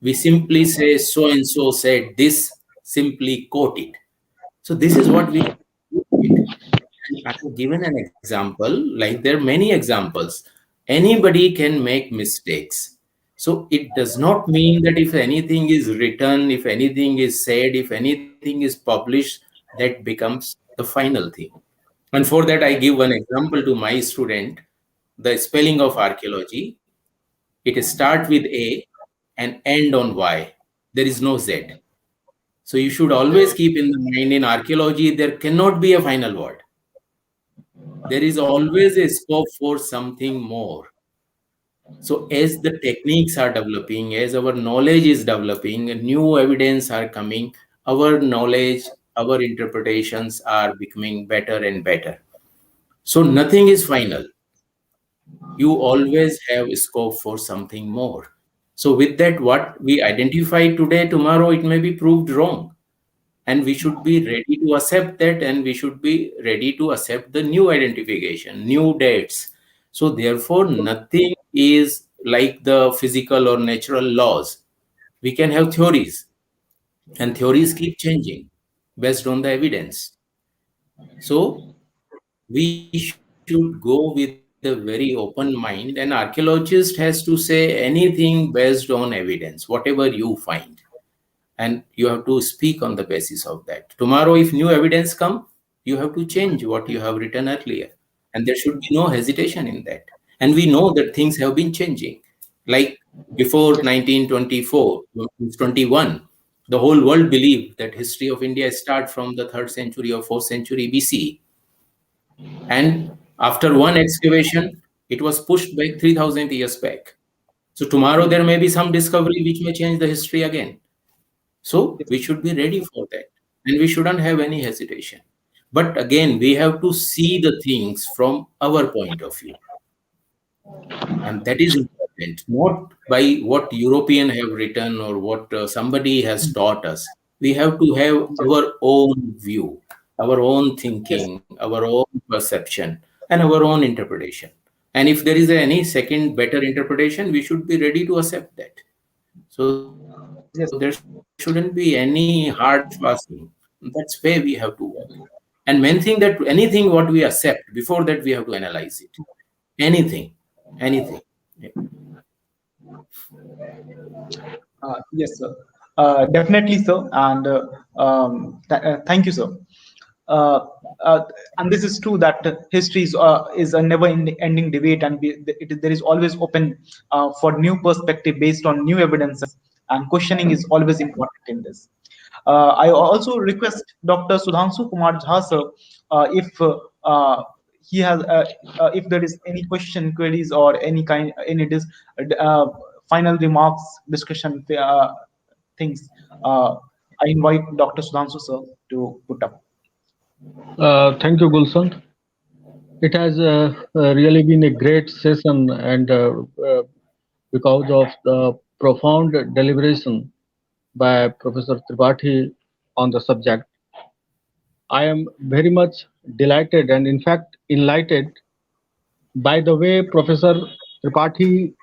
We simply say so and so said this, simply quote it. So this is what we do it. And I have given an example, like there are many examples. Anybody can make mistakes. So it does not mean that if anything is written, if anything is said, if anything is published, that becomes the final thing. And for that, I give one example to my student. the spelling of archaeology, it start with A and end on Y. There is no Z. So you should always keep in mind in archaeology, there cannot be a final word. There is always a scope for something more. So as the techniques are developing, as our knowledge is developing, new evidence are coming, our knowledge, our interpretations are becoming better and better. So nothing is final. You always have scope for something more. So with that, what we identify today, tomorrow it may be proved wrong. And we should be ready to accept that, and we should be ready to accept the new identification, new dates. So therefore, nothing is like the physical or natural laws. We can have theories, and theories keep changing based on the evidence. So we should go with a very open mind, and archaeologist has to say anything based on evidence, whatever you find, and you have to speak on the basis of that. Tomorrow if new evidence come, you have to change what you have written earlier, and there should be no hesitation in that. And we know that things have been changing. Like before 1924, 21, the whole world believed that history of India start from the 3rd century or 4th century BC. And after one excavation, it was pushed back 3000 years back. So tomorrow there may be some discovery which may change the history again. So we should be ready for that, and we shouldn't have any hesitation. But again, we have to see the things from our point of view, and that is important, not by what European have written or what somebody has taught us. We have to have our own view, our own Yes. thinking, our own perception, and our own interpretation. And if there is any second better interpretation, we should be ready to accept that. So there shouldn't be any hard fasting. That's where we have to work. And main thing that anything what we accept, before that we have to analyze it. Anything. Yeah. Yes, sir. Definitely, sir. And thank you, sir. Uh, uh, and this is true that history is a never-ending debate, and there is always open for new perspective based on new evidences, and questioning is always important in this. I also request Dr. Sudhanshu Kumar Jha, sir, if he has, if there is any question, queries, or uh, final remarks, discussion things. I invite Dr. Sudhanshu, sir, to put up. Thank you, Gulshan. It has really been a great session, and because of the profound deliberation by Professor Tripathi on the subject, I am very much delighted and, in fact, enlightened by the way Professor Tripathi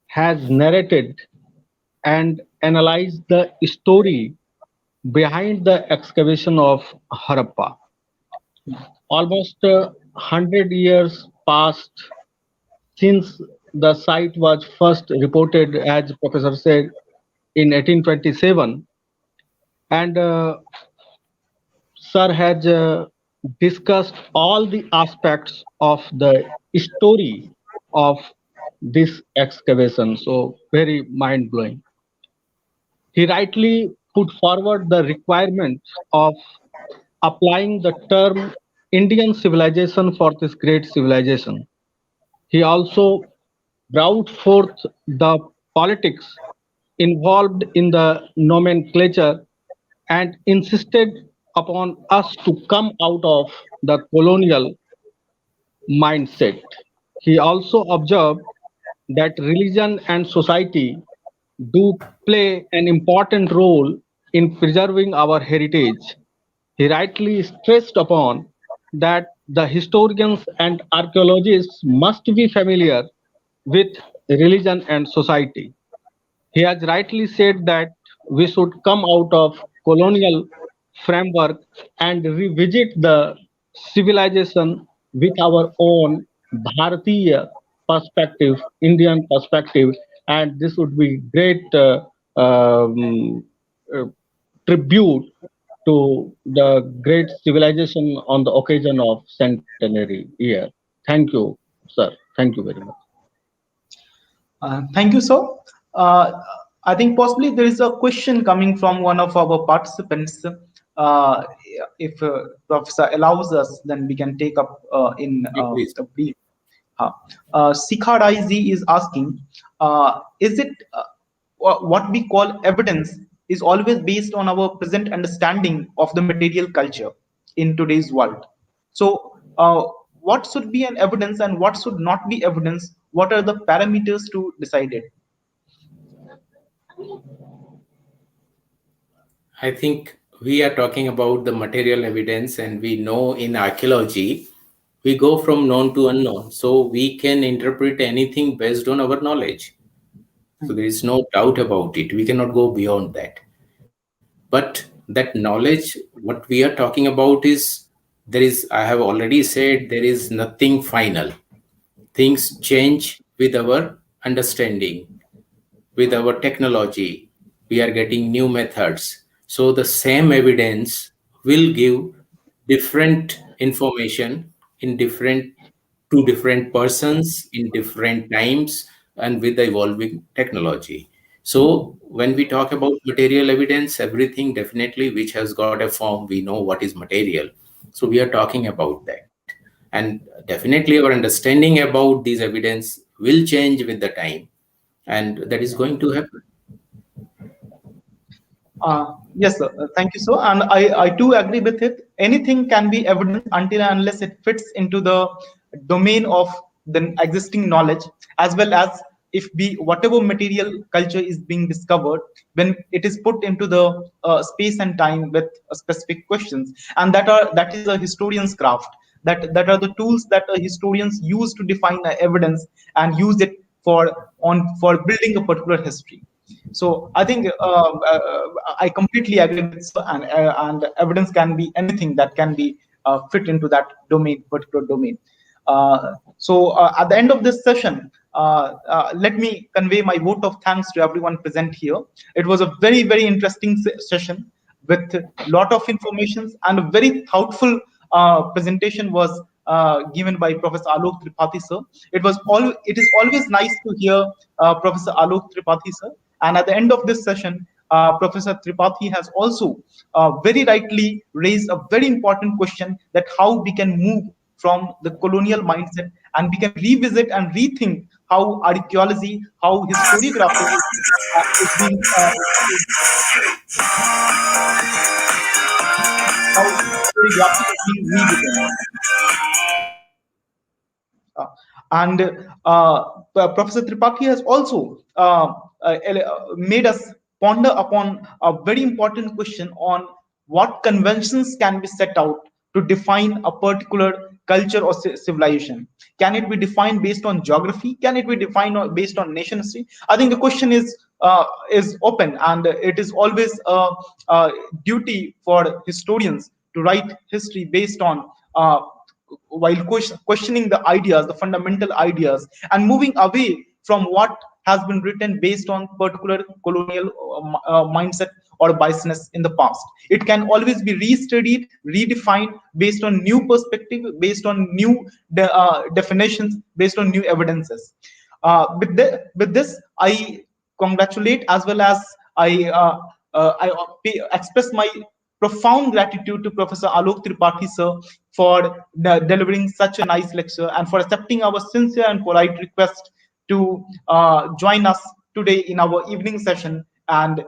has narrated and analyzed the story behind the excavation of Harappa. Almost 100 years passed since the site was first reported, as Professor said, in 1827, and Sir has discussed all the aspects of the story of this excavation. So very mind blowing. He rightly put forward the requirement of applying the term Indian civilization for this great civilization. He also brought forth the politics involved in the nomenclature and insisted upon us to come out of the colonial mindset. He also observed that religion and society do play an important role in preserving our heritage. He rightly stressed upon that the historians and archaeologists must be familiar with religion and society. He has rightly said that we should come out of colonial framework and revisit the civilization with our own Bharatiya perspective, Indian perspective, and this would be great uh, tribute to the great civilization on the occasion of centenary year. Thank you, sir. Thank you very much. Thank you, sir. Uh, I think possibly there is a question coming from one of our participants. Uh, if Professor allows us, then we can take up in Yeah, please. a brief. Sikhar IZ is asking, is it what we call evidence is always based on our present understanding of the material culture in today's world? So, what should be an evidence and what should not be evidence? What are the parameters to decide it? I think we are talking about the material evidence, and we know in archaeology, we go from known to unknown. So we can interpret anything based on our knowledge. So there is no doubt about it. We cannot go beyond that. But that knowledge, what we are talking about is, I have already said, there is nothing final. Things change with our understanding, with our technology. We are getting new methods. So the same evidence will give different information in different to different persons in different times and with the evolving technology. So when we talk about material evidence, everything definitely which has got a form, we know what is material. So we are talking about that. And definitely our understanding about these evidence will change with the time, and that is going to happen. Yes, sir. Thank you, sir. And I do agree with it. Anything can be evidence until and unless it fits into the domain of the existing knowledge, as well as if we whatever material culture is being discovered, when it is put into the space and time with specific questions, and that is a historian's craft. That are the tools that historians use to define evidence and use it for building a particular history. So I think I completely agree with sir, and evidence can be anything that can be fit into that domain, particular domain. At the end of this session, let me convey my vote of thanks to everyone present here. It was a very interesting session with a lot of information, and a very thoughtful presentation was given by Professor Alok Tripathi sir. It is always nice to hear Professor Alok Tripathi sir. And at the end of this session, Professor Tripathi has also very rightly raised a very important question, that how we can move from the colonial mindset and we can revisit and rethink how archaeology, how historiography is being how historiography is being rewritten. Uh, and Professor Tripathi has also made us ponder upon a very important question on what conventions can be set out to define a particular culture or civilization. Can it be defined based on geography? Can it be defined based on nation history? I think the question is open, and it is always a duty for historians to write history based on while questioning the ideas, the fundamental ideas, and moving away from what has been written based on particular colonial mindset or biasness in the past. It can always be restudied, redefined based on new perspective, based on new definitions, based on new evidences. With this, I congratulate as well as I express my profound gratitude to Professor Alok Tripathi sir for delivering such a nice lecture and for accepting our sincere and polite request to join us today in our evening session and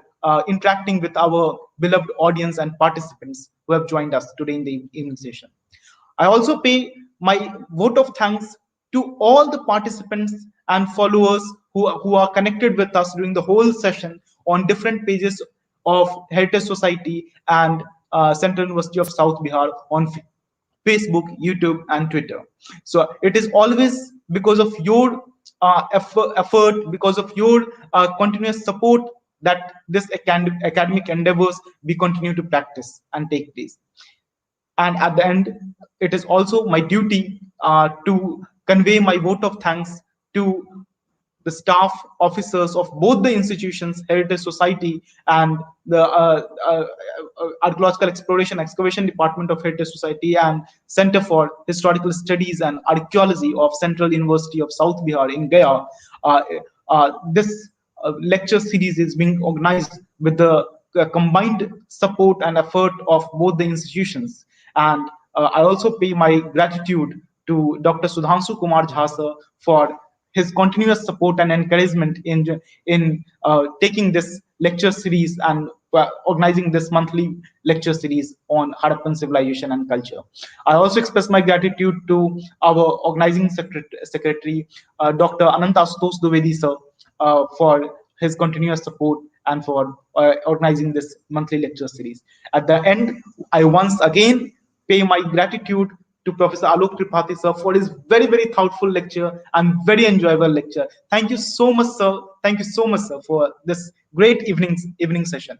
interacting with our beloved audience and participants who have joined us today in the evening session. I also pay my vote of thanks to all the participants and followers who are connected with us during the whole session on different pages of Heritage Society and Central University of South Bihar on Facebook, YouTube, and Twitter. So it is always because of your effort, because of your continuous support that this academic endeavors we continue to practice and take place. And at the end, it is also my duty to convey my vote of thanks to the staff officers of both the institutions, Heritage Society and the Archaeological Exploration Excavation Department of Heritage Society, and Center for Historical Studies and Archaeology of Central University of South Bihar in Gaya. This lecture series is being organized with the combined support and effort of both the institutions. And I also pay my gratitude to Dr. Sudhanshu Kumar Jha for his continuous support and encouragement in taking this lecture series and organizing this monthly lecture series on Harappan civilization and culture. I also express my gratitude to our organizing secretary, Dr. Anantashutosh Dwivedi sir, for his continuous support and for organizing this monthly lecture series. At the end, I once again pay my gratitude to Professor Alok Tripathi sir for his very, very thoughtful lecture and very enjoyable lecture. Thank you so much, sir. Thank you so much, sir, for this great evening session.